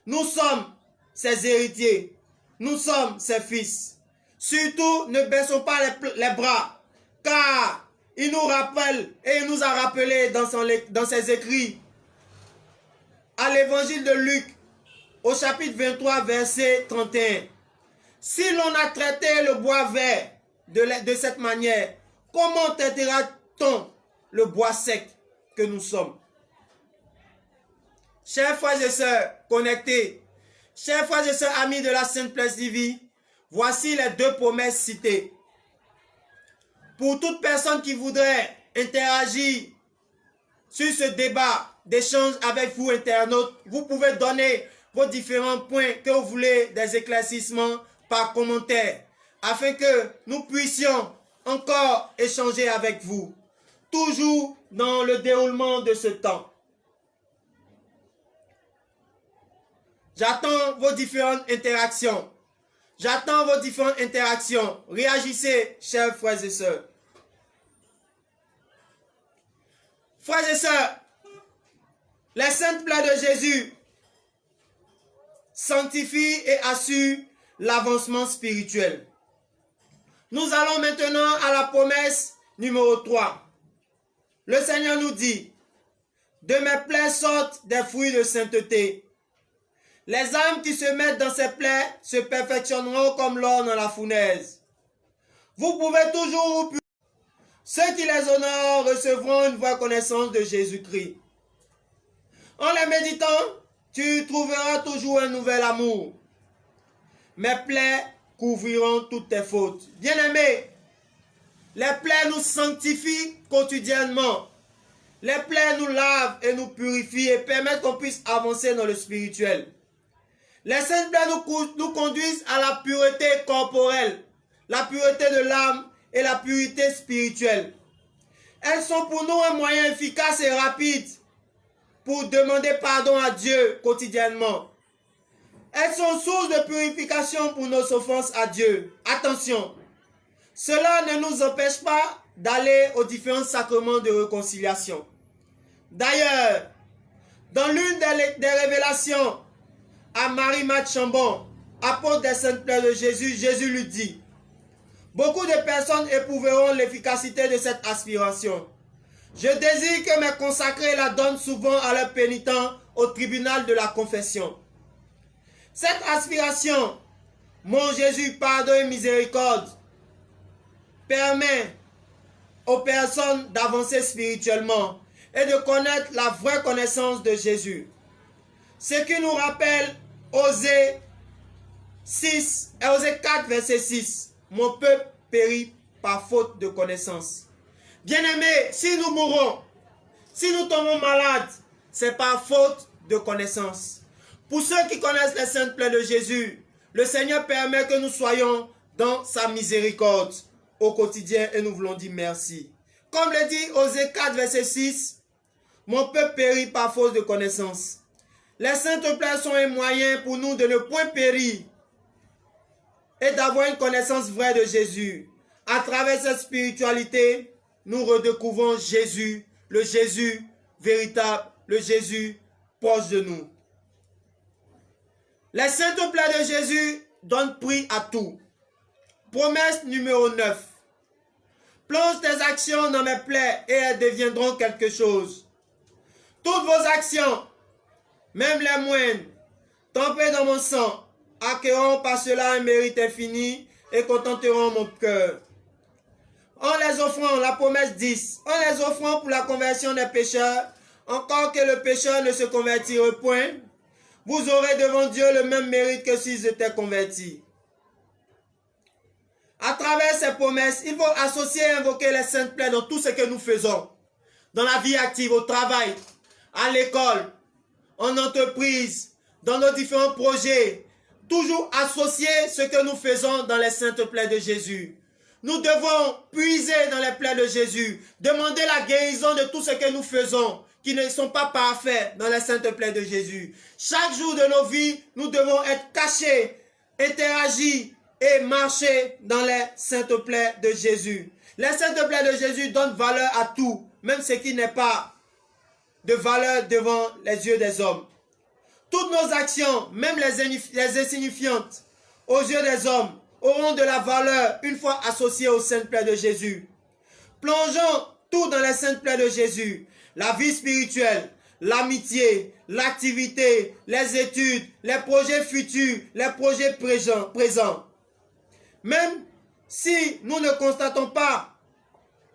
Nous sommes ses héritiers. Nous sommes ses fils. Surtout, ne baissons pas les bras, car il nous rappelle et il nous a rappelé dans ses écrits à l'évangile de Luc, au chapitre 23, verset 31. Si l'on a traité le bois vert de cette manière, comment traitera-t-on le bois sec que nous sommes? Chers frères et sœurs connectés, chers frères et sœurs amis de la Sainte Place Divine, voici les deux promesses citées. Pour toute personne qui voudrait interagir sur ce débat d'échange avec vous, internautes, vous pouvez donner vos différents points que vous voulez, des éclaircissements par commentaire, afin que nous puissions encore échanger avec vous, toujours dans le déroulement de ce temps. J'attends vos différentes interactions. J'attends vos différentes interactions. Réagissez, chers frères et sœurs. Frères et sœurs, les saintes plaies de Jésus sanctifie et assure l'avancement spirituel. Nous allons maintenant à la promesse numéro 3. Le Seigneur nous dit, « De mes plaies sortent des fruits de sainteté. Les âmes qui se mettent dans ces plaies se perfectionneront comme l'or dans la fournaise. Vous pouvez toujours vous purifier. Ceux qui les honorent recevront une vraie connaissance de Jésus-Christ. En les méditant, tu trouveras toujours un nouvel amour. Mes plaies couvriront toutes tes fautes. » Bien-aimés, les plaies nous sanctifient quotidiennement. Les plaies nous lavent et nous purifient et permettent qu'on puisse avancer dans le spirituel. Les saintes plaies nous conduisent à la pureté corporelle, la pureté de l'âme et la pureté spirituelle. Elles sont pour nous un moyen efficace et rapide pour demander pardon à Dieu quotidiennement. Elles sont source de purification pour nos offenses à Dieu. Attention, cela ne nous empêche pas d'aller aux différents sacrements de réconciliation. D'ailleurs, dans l'une des révélations à Marie-Marthe Chambon, apôtre des saintes plaies de Jésus, Jésus lui dit, « Beaucoup de personnes éprouveront l'efficacité de cette aspiration. Je désire que mes consacrés la donnent souvent à leurs pénitents au tribunal de la confession. » Cette aspiration, mon Jésus, pardon et miséricorde, permet aux personnes d'avancer spirituellement et de connaître la vraie connaissance de Jésus. Ce qui nous rappelle Osée 4, verset 6. Mon peuple périt par faute de connaissance. Bien-aimés, si nous mourons, si nous tombons malades, c'est par faute de connaissance. Pour ceux qui connaissent les saintes plaies de Jésus, le Seigneur permet que nous soyons dans sa miséricorde au quotidien et nous voulons dire merci. Comme le dit Osée 4, verset 6, mon peuple périt par faute de connaissance. Les saintes plaies sont un moyen pour nous de ne point périr et d'avoir une connaissance vraie de Jésus. À travers cette spiritualité, nous redécouvrons Jésus, le Jésus véritable, le Jésus proche de nous. Les saintes plaies de Jésus donnent prix à tout. Promesse numéro 9. Plonge tes actions dans mes plaies et elles deviendront quelque chose. Toutes vos actions, même les moindres, trempées dans mon sang, acquerront par cela un mérite infini et contenteront mon cœur. En les offrant, la promesse 10, en les offrant pour la conversion des pécheurs, encore que le pécheur ne se convertirait point, vous aurez devant Dieu le même mérite que s'ils étaient convertis. À travers ces promesses, il faut associer et invoquer les saintes plaies dans tout ce que nous faisons. Dans la vie active, au travail, à l'école, en entreprise, dans nos différents projets. Toujours associer ce que nous faisons dans les saintes plaies de Jésus. Nous devons puiser dans les plaies de Jésus, demander la guérison de tout ce que nous faisons, qui ne sont pas parfaits dans les saintes plaies de Jésus. Chaque jour de nos vies, nous devons être cachés, interagir et marcher dans les saintes plaies de Jésus. Les saintes plaies de Jésus donnent valeur à tout, même ce qui n'est pas de valeur devant les yeux des hommes. Toutes nos actions, même les insignifiantes, aux yeux des hommes, auront de la valeur une fois associées aux saintes plaies de Jésus. Plongeons tout dans les saintes plaies de Jésus. La vie spirituelle, l'amitié, l'activité, les études, les projets futurs, les projets présents. Même si nous ne constatons pas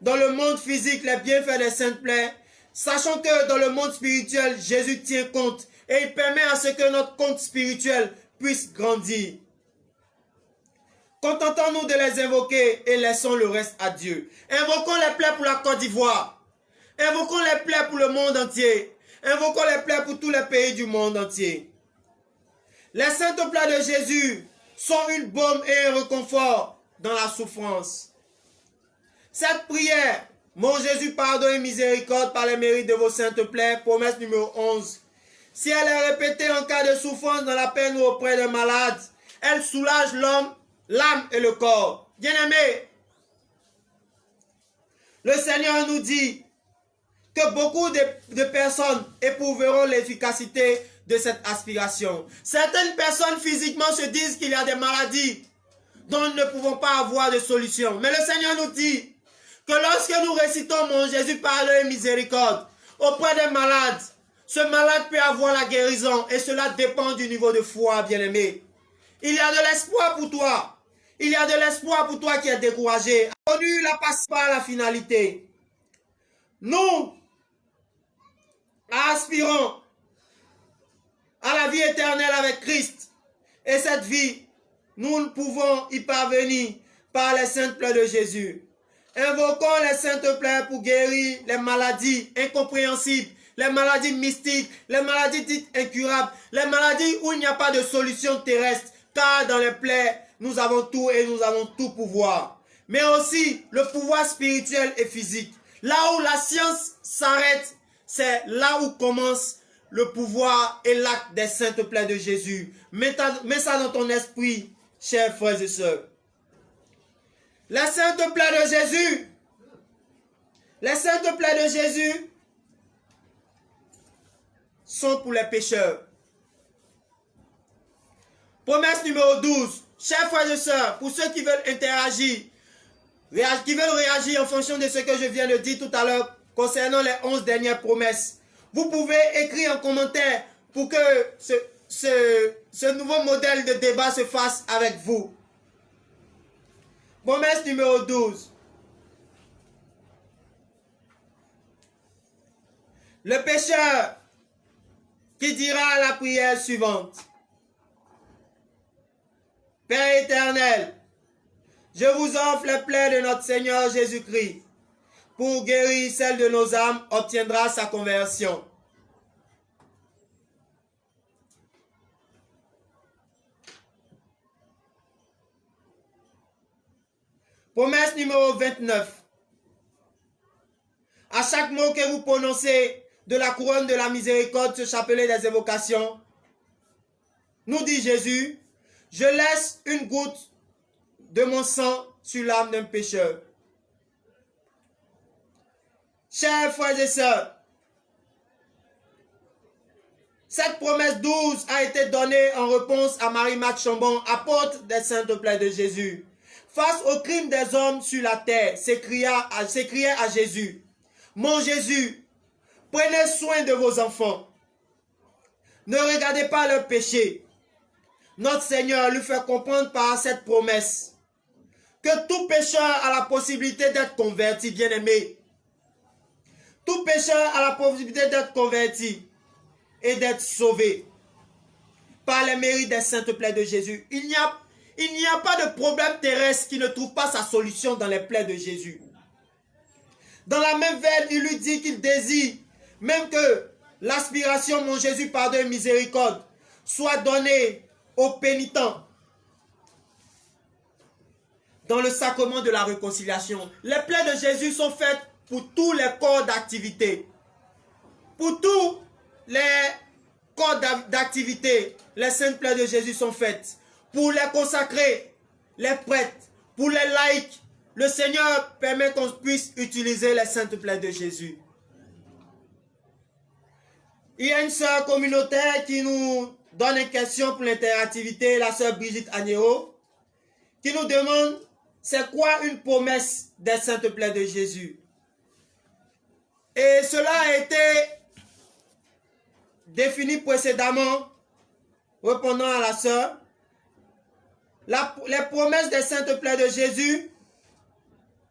dans le monde physique les bienfaits des saintes plaies, sachons que dans le monde spirituel, Jésus tient compte et il permet à ce que notre compte spirituel puisse grandir. Contentons-nous de les invoquer et laissons le reste à Dieu. Invoquons les plaies pour la Côte d'Ivoire. Invoquons les plaies pour le monde entier. Invoquons les plaies pour tous les pays du monde entier. Les saintes plaies de Jésus sont une baume et un réconfort dans la souffrance. Cette prière, mon Jésus, pardon et miséricorde par les mérites de vos saintes plaies, promesse numéro 11. Si elle est répétée en cas de souffrance dans la peine ou auprès d'un malade, elle soulage l'homme, l'âme et le corps. Bien-aimés, le Seigneur nous dit, que beaucoup de personnes éprouveront l'efficacité de cette aspiration. Certaines personnes physiquement se disent qu'il y a des maladies dont nous ne pouvons pas avoir de solution. Mais le Seigneur nous dit que lorsque nous récitons mon Jésus parle de miséricorde auprès des malades, ce malade peut avoir la guérison et cela dépend du niveau de foi, bien-aimé. Il y a de l'espoir pour toi. Il y a de l'espoir pour toi qui est découragé. Connu la passe pas à la finalité. Nous aspirons à la vie éternelle avec Christ. Et cette vie, nous pouvons y parvenir par les saintes plaies de Jésus. Invoquons les saintes plaies pour guérir les maladies incompréhensibles, les maladies mystiques, les maladies dites incurables, les maladies où il n'y a pas de solution terrestre, car dans les plaies, nous avons tout et nous avons tout pouvoir. Mais aussi le pouvoir spirituel et physique. Là où la science s'arrête, c'est là où commence le pouvoir et l'acte des saintes plaies de Jésus. Mets ça dans ton esprit, chers frères et sœurs. Les saintes plaies de Jésus, les saintes plaies de Jésus sont pour les pécheurs. Promesse numéro 12. Chers frères et sœurs, pour ceux qui veulent interagir, qui veulent réagir en fonction de ce que je viens de dire tout à l'heure concernant les 11 dernières promesses, vous pouvez écrire en commentaire pour que ce nouveau modèle de débat se fasse avec vous. Promesse numéro 12. Le pécheur qui dira la prière suivante. Père éternel, je vous offre les plaies de notre Seigneur Jésus-Christ. Pour guérir celle de nos âmes, obtiendra sa conversion. Promesse numéro 29. À chaque mot que vous prononcez de la couronne de la miséricorde, ce chapelet des évocations, nous dit Jésus, je laisse une goutte de mon sang sur l'âme d'un pécheur. Chers frères et sœurs, cette promesse 12 a été donnée en réponse à Marie-Marthe Chambon, apôtre des saintes plaies de Jésus. Face au crime des hommes sur la terre, s'écriait à Jésus, mon Jésus, prenez soin de vos enfants. Ne regardez pas leurs péchés. Notre Seigneur lui fait comprendre par cette promesse que tout pécheur a la possibilité d'être converti, bien-aimé. Tout pécheur a la possibilité d'être converti et d'être sauvé par les mérites des saintes plaies de Jésus. Il n'y a pas de problème terrestre qui ne trouve pas sa solution dans les plaies de Jésus. Dans la même veine, il lui dit qu'il désire même que l'aspiration, mon Jésus, pardon et miséricorde, soit donnée aux pénitents dans le sacrement de la réconciliation. Les plaies de Jésus sont faites pour tous les corps d'activité. Pour tous les corps d'activité, les saintes plaies de Jésus sont faites. Pour les consacrés, les prêtres, pour les laïcs, le Seigneur permet qu'on puisse utiliser les saintes plaies de Jésus. Il y a une sœur communautaire qui nous donne une question pour l'interactivité, la sœur Brigitte Agnéro, qui nous demande c'est quoi une promesse des saintes plaies de Jésus. Et cela a été défini précédemment, répondant à la sœur. Les promesses des saintes plaies de Jésus,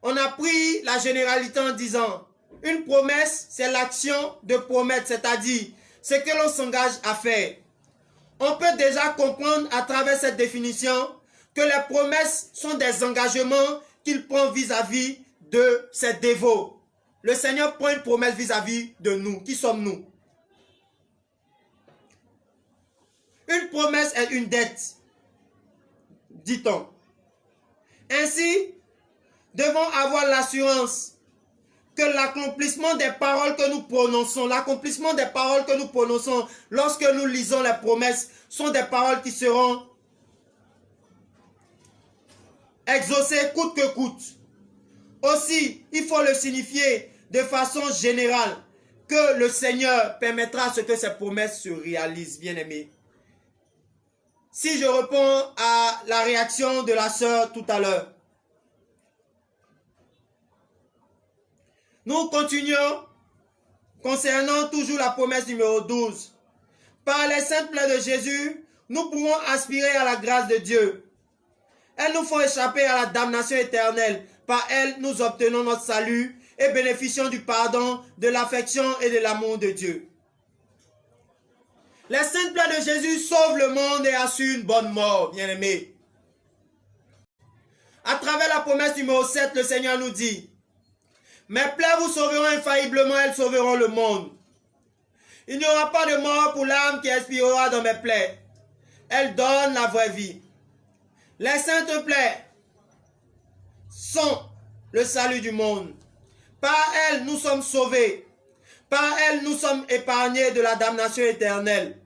on a pris la généralité en disant, une promesse, c'est l'action de promettre, c'est-à-dire ce que l'on s'engage à faire. On peut déjà comprendre à travers cette définition que les promesses sont des engagements qu'il prend vis-à-vis de ses dévots. Le Seigneur prend une promesse vis-à-vis de nous. Qui sommes-nous? Une promesse est une dette, dit-on. Ainsi, devons avoir l'assurance que l'accomplissement des paroles que nous prononçons, lorsque nous lisons les promesses, sont des paroles qui seront exaucées coûte que coûte. Aussi, il faut le signifier de façon générale. que le Seigneur permettra à ce que ces promesses se réalisent, bien-aimés. Si je réponds à la réaction de la sœur tout à l'heure, nous continuons concernant toujours la promesse numéro 12. Par les saintes plaies de Jésus, nous pouvons aspirer à la grâce de Dieu. Elles nous font échapper à la damnation éternelle. Par elles, nous obtenons notre salut et bénéficions du pardon, de l'affection et de l'amour de Dieu. Les saintes plaies de Jésus sauvent le monde et assurent une bonne mort, bien-aimés. À travers la promesse numéro 7, le Seigneur nous dit: mes plaies vous sauveront infailliblement, elles sauveront le monde. Il n'y aura pas de mort pour l'âme qui expirera dans mes plaies. Elles donnent la vraie vie. Les saintes plaies sont le salut du monde. Par elles, nous sommes sauvés. Par elles, nous sommes épargnés de la damnation éternelle.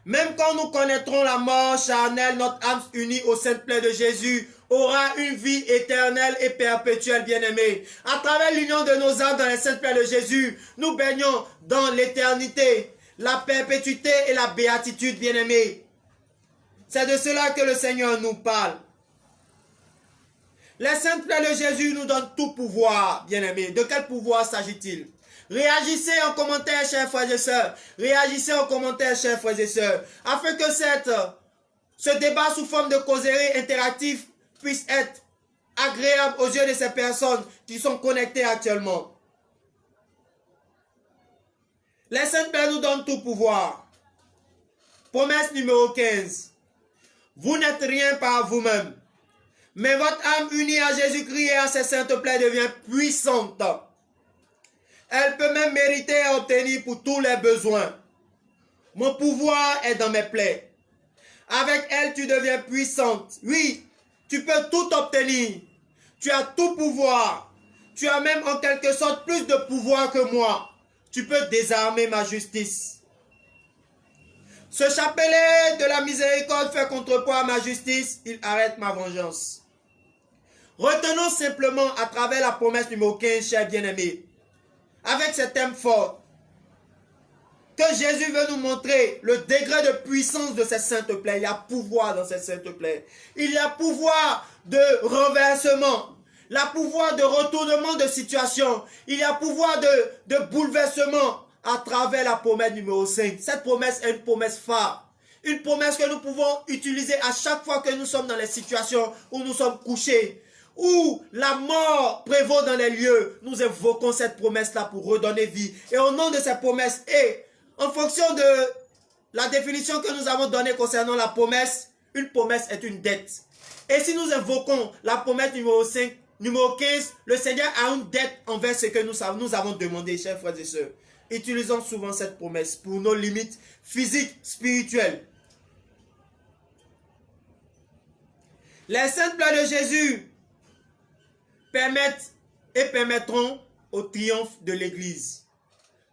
Même quand nous connaîtrons la mort charnelle, notre âme unie aux saintes plaies de Jésus aura une vie éternelle et perpétuelle, bien-aimés. À travers l'union de nos âmes dans les saintes plaies de Jésus, nous baignons dans l'éternité, la perpétuité et la béatitude, bien-aimés. C'est de cela que le Seigneur nous parle. Les saintes plaies de Jésus nous donnent tout pouvoir, bien-aimés. De quel pouvoir s'agit-il? Réagissez en commentaire, chers frères et sœurs. Réagissez en commentaire, chers frères et sœurs. Afin que ce débat sous forme de causerie interactive puisse être agréable aux yeux de ces personnes qui sont connectées actuellement. Les saintes plaies nous donnent tout pouvoir. Promesse numéro 15. Vous n'êtes rien par vous-même, mais votre âme unie à Jésus-Christ et à ses saintes plaies devient puissante. Elle peut même mériter et obtenir pour tous les besoins. Mon pouvoir est dans mes plaies. Avec elle, tu deviens puissante. Oui, tu peux tout obtenir. Tu as tout pouvoir. Tu as même en quelque sorte plus de pouvoir que moi. Tu peux désarmer ma justice. Ce chapelet de la miséricorde fait contrepoids à ma justice. Il arrête ma vengeance. Retenons simplement à travers la promesse numéro 15, chers bien-aimés, avec ce thème fort, que Jésus veut nous montrer le degré de puissance de ces saintes plaies. Il y a pouvoir dans ces saintes plaies. Il y a pouvoir de renversement. Il y a pouvoir de retournement de situation. Il y a pouvoir de bouleversement à travers la promesse numéro 5. Cette promesse est une promesse phare. Une promesse que nous pouvons utiliser à chaque fois que nous sommes dans les situations où nous sommes couchés, où la mort prévaut dans les lieux. Nous évoquons cette promesse-là pour redonner vie. Et au nom de cette promesse, et en fonction de la définition que nous avons donnée concernant la promesse, une promesse est une dette. Et si nous évoquons la promesse numéro 5, numéro 15, le Seigneur a une dette envers ce que nous avons demandé, chers frères et sœurs. Utilisons souvent cette promesse pour nos limites physiques, spirituelles. Les saintes plaies de Jésus permettent et permettront au triomphe de l'Église.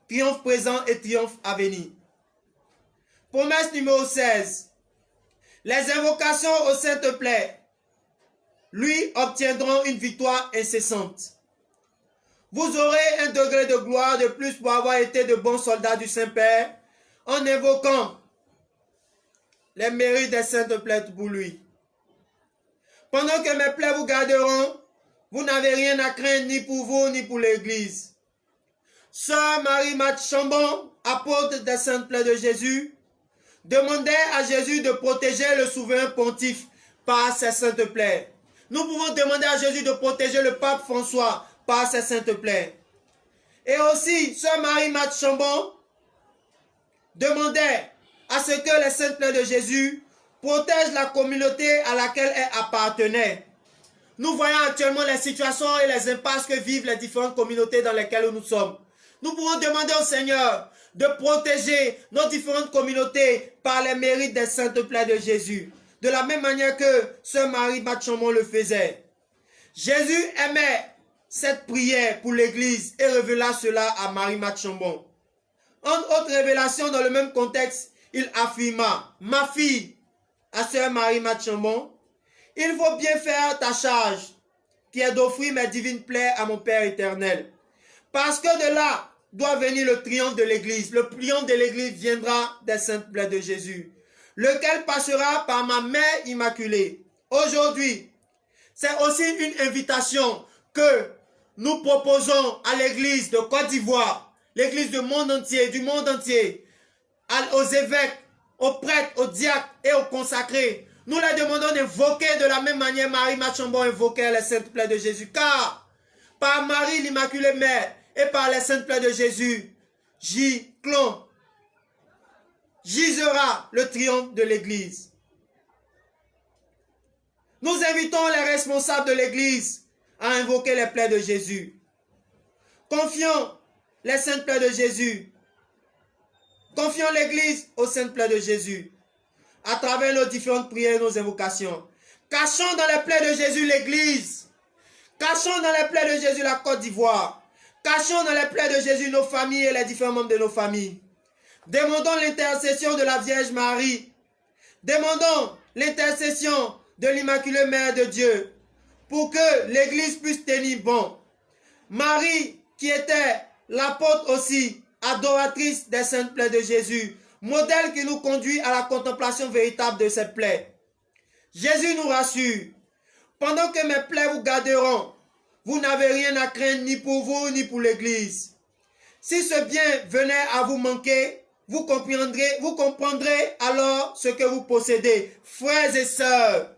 Triomphe présent et triomphe à venir. Promesse numéro 16. Les invocations aux saintes plaies, lui, obtiendront une victoire incessante. Vous aurez un degré de gloire de plus pour avoir été de bons soldats du Saint-Père en invoquant les mérites des saintes plaies pour lui. Pendant que mes plaies vous garderont, vous n'avez rien à craindre ni pour vous ni pour l'Église. Sœur Marie-Marthe Chambon, apôtre des saintes plaies de Jésus, demandait à Jésus de protéger le souverain pontife par ses saintes plaies. Nous pouvons demander à Jésus de protéger le pape François par ses saintes plaies. Et aussi, sœur Marie-Marthe Chambon demandait à ce que les saintes plaies de Jésus protègent la communauté à laquelle elle appartenait. Nous voyons actuellement les situations et les impasses que vivent les différentes communautés dans lesquelles nous sommes. Nous pouvons demander au Seigneur de protéger nos différentes communautés par les mérites des saintes plaies de Jésus. De la même manière que sœur Marie-Marthe Chambon le faisait. Jésus aimait cette prière pour l'Église et révéla cela à Marie-Marthe Chambon. En autre révélation dans le même contexte, il affirma: ma fille, à sœur Marie-Marthe Chambon, il faut bien faire ta charge, qui est d'offrir mes divines plaies à mon Père éternel. Parce que de là, doit venir le triomphe de l'Église. Le triomphe de l'Église viendra des saintes plaies de Jésus, lequel passera par ma mère immaculée. Aujourd'hui, c'est aussi une invitation que nous proposons à l'Église de Côte d'Ivoire, l'Église du monde entier, aux évêques, aux prêtres, aux diacres et aux consacrés. Nous leur demandons d'invoquer de la même manière Marie Machombo invoquait les saintes plaies de Jésus, car par Marie l'Immaculée Mère et par les saintes plaies de Jésus, gisera le triomphe de l'Église. Nous invitons les responsables de l'Église à invoquer les plaies de Jésus. Confions les saintes plaies de Jésus. Confions l'Église aux saintes plaies de Jésus à travers nos différentes prières et nos invocations. Cachons dans les plaies de Jésus l'Église. Cachons dans les plaies de Jésus la Côte d'Ivoire. Cachons dans les plaies de Jésus nos familles et les différents membres de nos familles. Demandons l'intercession de la Vierge Marie. Demandons l'intercession de l'Immaculée Mère de Dieu pour que l'Église puisse tenir bon. Marie, qui était l'apôtre aussi, adoratrice des saintes plaies de Jésus, modèle qui nous conduit à la contemplation véritable de ces plaies. Jésus nous rassure. Pendant que mes plaies vous garderont, vous n'avez rien à craindre ni pour vous ni pour l'Église. Si ce bien venait à vous manquer, vous comprendrez alors ce que vous possédez. Frères et sœurs,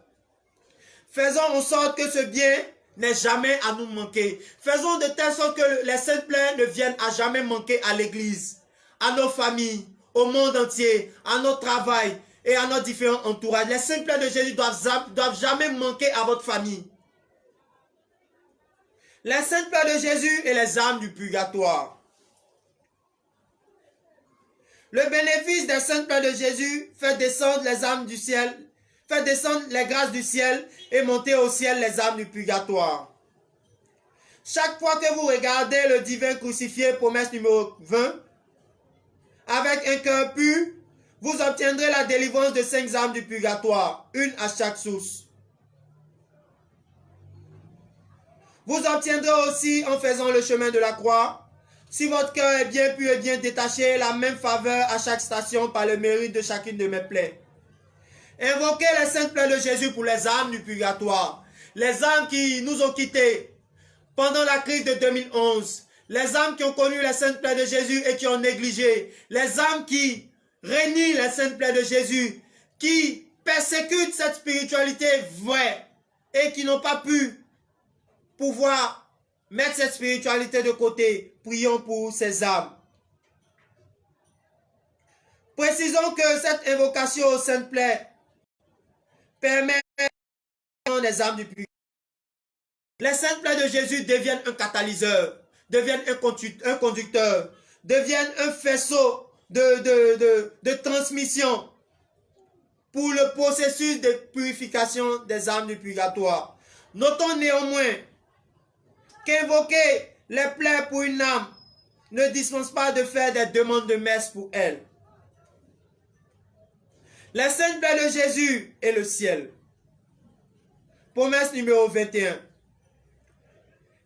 faisons en sorte que ce bien n'ait jamais à nous manquer. Faisons de telle sorte que les saintes plaies ne viennent à jamais manquer à l'Église, à nos familles, au monde entier, à notre travail et à nos différents entourages. Les saintes plaies de Jésus doivent jamais manquer à votre famille. Les saintes plaies de Jésus et les âmes du purgatoire. Le bénéfice des saintes plaies de Jésus fait descendre les âmes du ciel, fait descendre les grâces du ciel et monter au ciel les âmes du purgatoire. Chaque fois que vous regardez le divin crucifié, promesse numéro 20, avec un cœur pur, vous obtiendrez la délivrance de 5 âmes du purgatoire, une à chaque source. Vous obtiendrez aussi, en faisant le chemin de la croix, si votre cœur est bien pur et bien détaché, la même faveur à chaque station par le mérite de chacune de mes plaies. Invoquez les saintes plaies de Jésus pour les âmes du purgatoire, les âmes qui nous ont quittés pendant la crise de 2011, les âmes qui ont connu les saintes plaies de Jésus et qui ont négligé, les âmes qui renient les saintes plaies de Jésus, qui persécutent cette spiritualité vraie et qui n'ont pas pu pouvoir mettre cette spiritualité de côté. Prions pour ces âmes. Précisons que cette invocation aux saintes plaies permet les âmes du purgatoire. Les saintes plaies de Jésus deviennent un catalyseur, deviennent un conducteur, deviennent un faisceau de transmission pour le processus de purification des âmes du purgatoire. Notons néanmoins qu'invoquer les plaies pour une âme ne dispense pas de faire des demandes de messe pour elle. Les saintes plaies de Jésus et le ciel. Promesse numéro 21.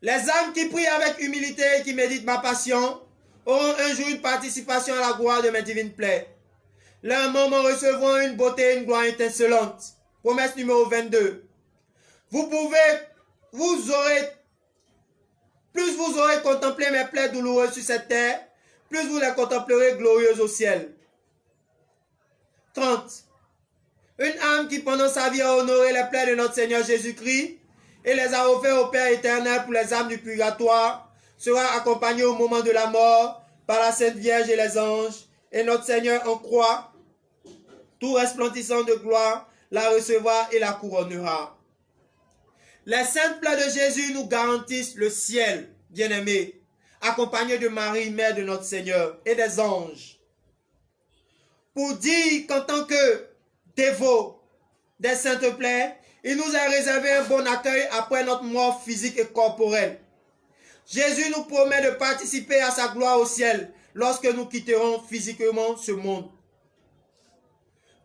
Les âmes qui prient avec humilité et qui méditent ma passion auront un jour une participation à la gloire de mes divines plaies. Leurs membres recevront une beauté et une gloire étincelante. Promesse numéro 22. Plus vous aurez contemplé mes plaies douloureuses sur cette terre, plus vous les contemplerez glorieuses au ciel. 30. Une âme qui pendant sa vie a honoré les plaies de notre Seigneur Jésus-Christ et les a offerts au Père éternel pour les âmes du purgatoire sera accompagnée au moment de la mort par la Sainte Vierge et les anges, et notre Seigneur en croix, tout resplendissant de gloire, la recevra et la couronnera. Les saintes plaies de Jésus nous garantissent le ciel, bien-aimés, accompagnés de Marie, mère de notre Seigneur, et des anges. Pour dire qu'en tant que dévots des saintes plaies, il nous a réservé un bon accueil après notre mort physique et corporelle. Jésus nous promet de participer à sa gloire au ciel lorsque nous quitterons physiquement ce monde.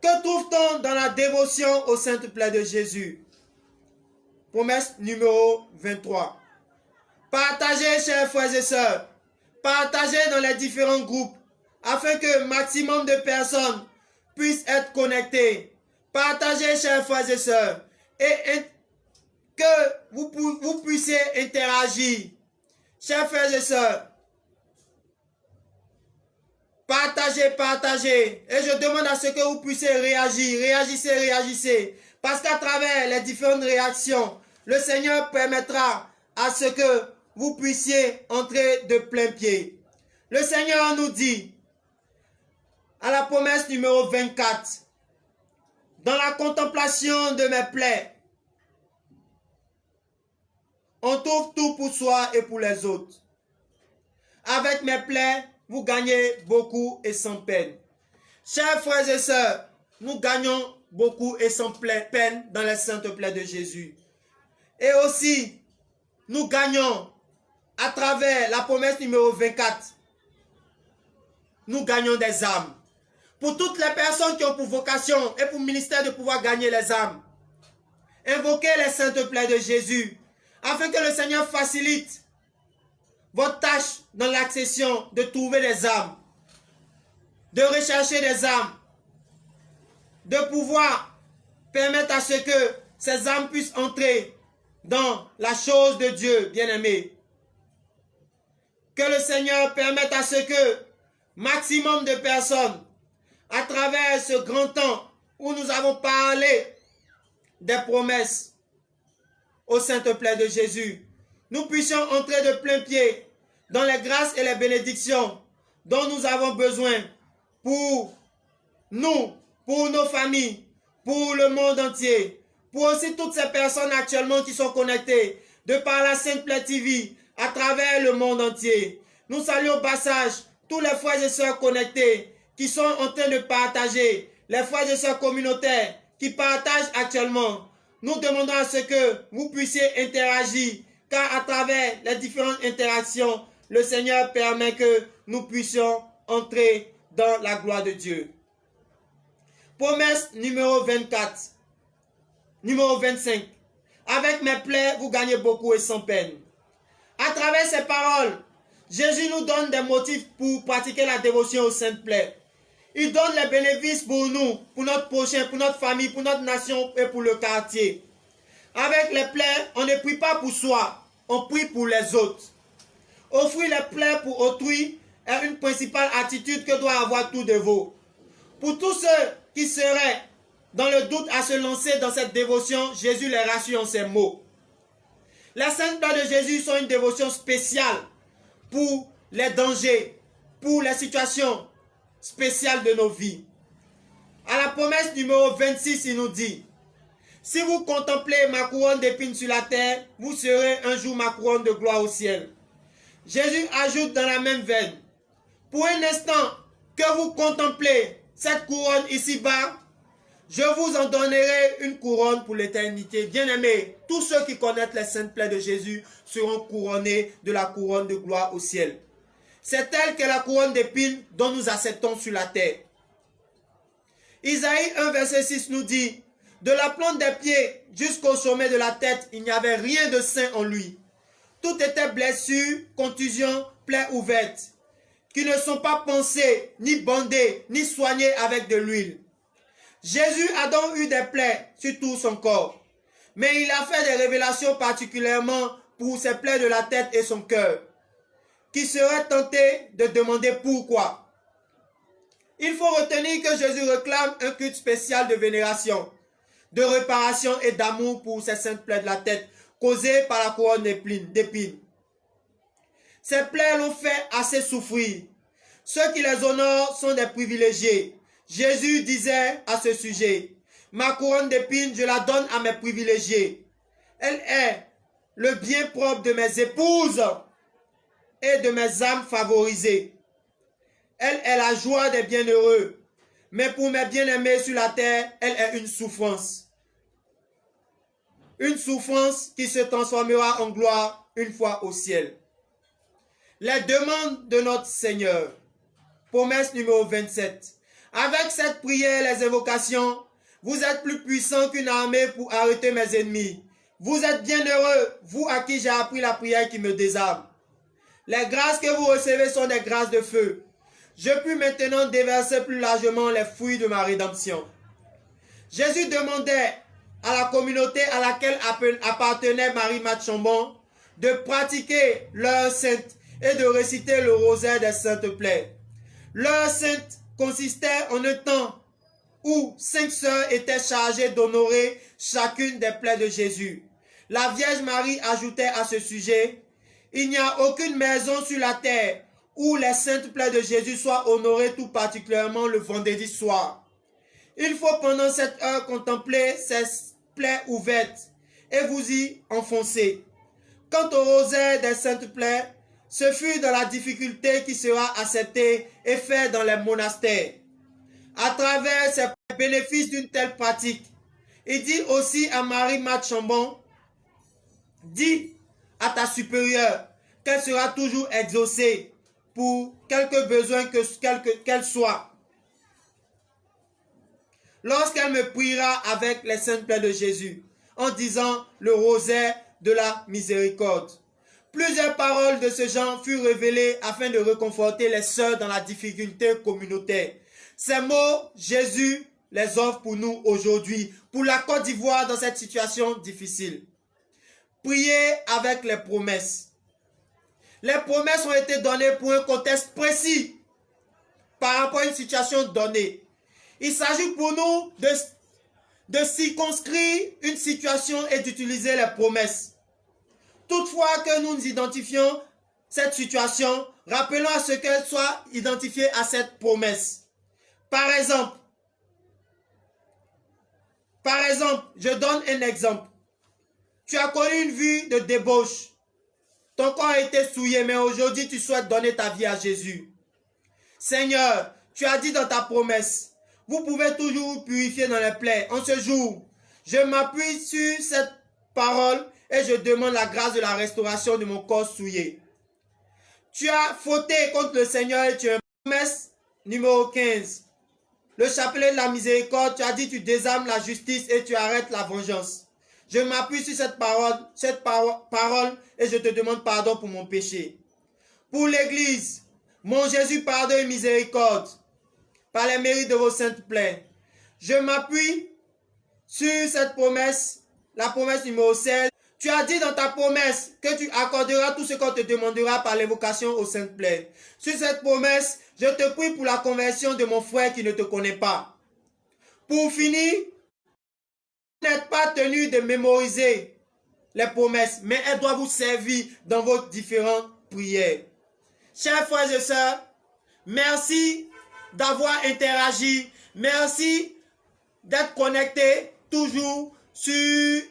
Que trouve-t-on dans la dévotion aux saintes plaies de Jésus? Promesse numéro 23. Partagez, chers frères et sœurs, Partagez dans les différents groupes afin que maximum de personnes puissent être connectées. Partagez, chers frères et sœurs, et que vous puissiez interagir. Chers frères et sœurs, partagez, partagez. Et je demande à ce que vous puissiez réagir. Réagissez, réagissez. Parce qu'à travers les différentes réactions, le Seigneur permettra à ce que vous puissiez entrer de plein pied. Le Seigneur nous dit, à la promesse numéro 24, dans la contemplation de mes plaies, on trouve tout pour soi et pour les autres. Avec mes plaies, vous gagnez beaucoup et sans peine. Chers frères et sœurs, nous gagnons beaucoup et sans peine dans les saintes plaies de Jésus. Et aussi, nous gagnons à travers la promesse numéro 24. Nous gagnons des âmes. Pour toutes les personnes qui ont pour vocation et pour ministère de pouvoir gagner les âmes, invoquez les saintes plaies de Jésus afin que le Seigneur facilite votre tâche dans l'accession de trouver des âmes, de rechercher des âmes, de pouvoir permettre à ce que ces âmes puissent entrer dans la chose de Dieu, bien-aimé. Que le Seigneur permette à ce que maximum de personnes, à travers ce grand temps où nous avons parlé des promesses aux saintes plaies de Jésus, nous puissions entrer de plein pied dans les grâces et les bénédictions dont nous avons besoin pour nous, pour nos familles, pour le monde entier, pour aussi toutes ces personnes actuellement qui sont connectées de par la Sainte Plaie TV à travers le monde entier. Nous saluons au passage tous les frères et sœurs connectés qui sont en train de partager, les frères et sœurs communautaires qui partagent actuellement. Nous demandons à ce que vous puissiez interagir, car à travers les différentes interactions, le Seigneur permet que nous puissions entrer dans la gloire de Dieu. Promesse numéro 24, numéro 25. Avec mes plaies, vous gagnez beaucoup et sans peine. À travers ces paroles, Jésus nous donne des motifs pour pratiquer la dévotion aux saintes plaies. Il donne les bénéfices pour nous, pour notre prochain, pour notre famille, pour notre nation et pour le quartier. Avec les plaies, on ne prie pas pour soi, on prie pour les autres. Offrir les plaies pour autrui est une principale attitude que doit avoir tout dévot. Pour tous ceux qui seraient dans le doute à se lancer dans cette dévotion, Jésus les rassure en ces mots. Les saintes plaies de Jésus sont une dévotion spéciale pour les dangers, pour les situations spéciales de nos vies. À la promesse numéro 26, il nous dit, « Si vous contemplez ma couronne d'épines sur la terre, vous serez un jour ma couronne de gloire au ciel. » Jésus ajoute dans la même veine, « Pour un instant que vous contemplez cette couronne ici-bas, je vous en donnerai une couronne pour l'éternité. » Bien-aimés, tous ceux qui connaissent les saintes plaies de Jésus seront couronnés de la couronne de gloire au ciel. C'est elle que la couronne d'épines dont nous acceptons sur la terre. Isaïe 1, verset 6 nous dit, « De la plante des pieds jusqu'au sommet de la tête, il n'y avait rien de sain en lui. Tout était blessure, contusion, plaies ouvertes, qui ne sont pas pansées, ni bandées, ni soignées avec de l'huile. » Jésus a donc eu des plaies sur tout son corps, mais il a fait des révélations particulièrement pour ses plaies de la tête et son cœur, qui seraient tentés de demander pourquoi. Il faut retenir que Jésus réclame un culte spécial de vénération, de réparation et d'amour pour ces saintes plaies de la tête, causées par la couronne d'épines. Ces plaies l'ont fait assez souffrir. Ceux qui les honorent sont des privilégiés. Jésus disait à ce sujet, « Ma couronne d'épines, je la donne à mes privilégiés. Elle est le bien propre de mes épouses et de mes âmes favorisées. Elle est la joie des bienheureux. Mais pour mes bien-aimés sur la terre, elle est une souffrance. Une souffrance qui se transformera en gloire une fois au ciel. » Les demandes de notre Seigneur. Promesse numéro 27. Avec cette prière, les invocations, vous êtes plus puissants qu'une armée pour arrêter mes ennemis. Vous êtes bienheureux, vous à qui j'ai appris la prière qui me désarme. Les grâces que vous recevez sont des grâces de feu. Je puis maintenant déverser plus largement les fruits de ma rédemption. Jésus demandait à la communauté à laquelle appartenait Marie-Marthe Chambon de pratiquer l'heure sainte et de réciter le rosaire des saintes plaies. L'heure sainte consistait en un temps où 5 sœurs étaient chargées d'honorer chacune des plaies de Jésus. La Vierge Marie ajoutait à ce sujet: il n'y a aucune maison sur la terre où les saintes plaies de Jésus soient honorées, tout particulièrement le vendredi soir. Il faut pendant cette heure contempler ces plaies ouvertes et vous y enfoncer. Quant au rosaire des saintes plaies, ce fut dans la difficulté qui sera accepté et fait dans les monastères. À travers ces bénéfices d'une telle pratique, il dit aussi à Marie-Marthe Chambon: dis à ta supérieure qu'elle sera toujours exaucée pour quelque besoin qu'elle soit, lorsqu'elle me priera avec les saintes plaies de Jésus, en disant le rosaire de la miséricorde. Plusieurs paroles de ce genre furent révélées afin de réconforter les sœurs dans la difficulté communautaire. Ces mots, Jésus les offre pour nous aujourd'hui, pour la Côte d'Ivoire dans cette situation difficile. Priez avec les promesses. Les promesses ont été données pour un contexte précis, par rapport à une situation donnée. Il s'agit pour nous de circonscrire une situation et d'utiliser les promesses. Toutefois que nous identifions cette situation, rappelons à ce qu'elle soit identifiée à cette promesse. Par exemple, je donne un exemple. Tu as connu une vie de débauche. Ton corps a été souillé, mais aujourd'hui tu souhaites donner ta vie à Jésus. Seigneur, tu as dit dans ta promesse, vous pouvez toujours vous purifier dans les plaies. En ce jour, je m'appuie sur cette parole et je demande la grâce de la restauration de mon corps souillé. Tu as fauté contre le Seigneur et tu as promesse numéro 15. Le chapelet de la miséricorde, tu as dit tu désarmes la justice et tu arrêtes la vengeance. Je m'appuie sur cette parole et je te demande pardon pour mon péché. Pour l'Église, mon Jésus, pardon et miséricorde, par les mérites de vos saintes plaies. Je m'appuie sur cette promesse, la promesse numéro 16. Tu as dit dans ta promesse que tu accorderas tout ce qu'on te demandera par l'évocation aux saintes plaies. Sur cette promesse, je te prie pour la conversion de mon frère qui ne te connaît pas. Pour finir, vous n'êtes pas tenu de mémoriser les promesses, mais elles doivent vous servir dans vos différentes prières. Chers frères et sœurs, merci d'avoir interagi. Merci d'être connectés toujours sur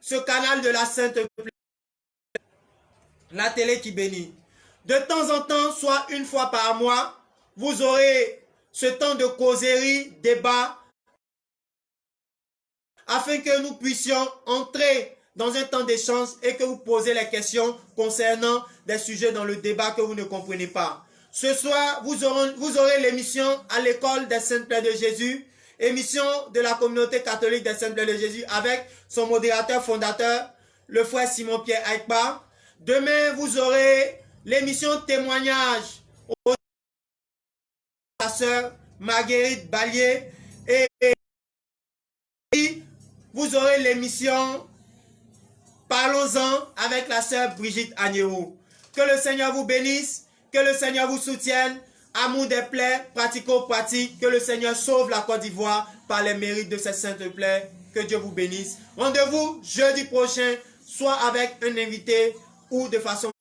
ce canal de la Sainte Plaie, la télé qui bénit. De temps en temps, soit une fois par mois, vous aurez ce temps de causerie, débat, afin que nous puissions entrer dans un temps d'échange et que vous posez les questions concernant des sujets dans le débat que vous ne comprenez pas. Ce soir, vous aurez l'émission à l'école des Saintes Plaies de Jésus, émission de la communauté catholique des Saintes Plaies de Jésus avec son modérateur fondateur, le frère Simon-Pierre Aikpa. Demain, vous aurez l'émission témoignage de la sœur Marguerite Ballier et vous aurez l'émission Parlons-en avec la sœur Brigitte Agneroux. Que le Seigneur vous bénisse, que le Seigneur vous soutienne. Amour des plaies, pratico-pratique. Que le Seigneur sauve la Côte d'Ivoire par les mérites de ces saintes plaies. Que Dieu vous bénisse. Rendez-vous jeudi prochain, soit avec un invité ou de façon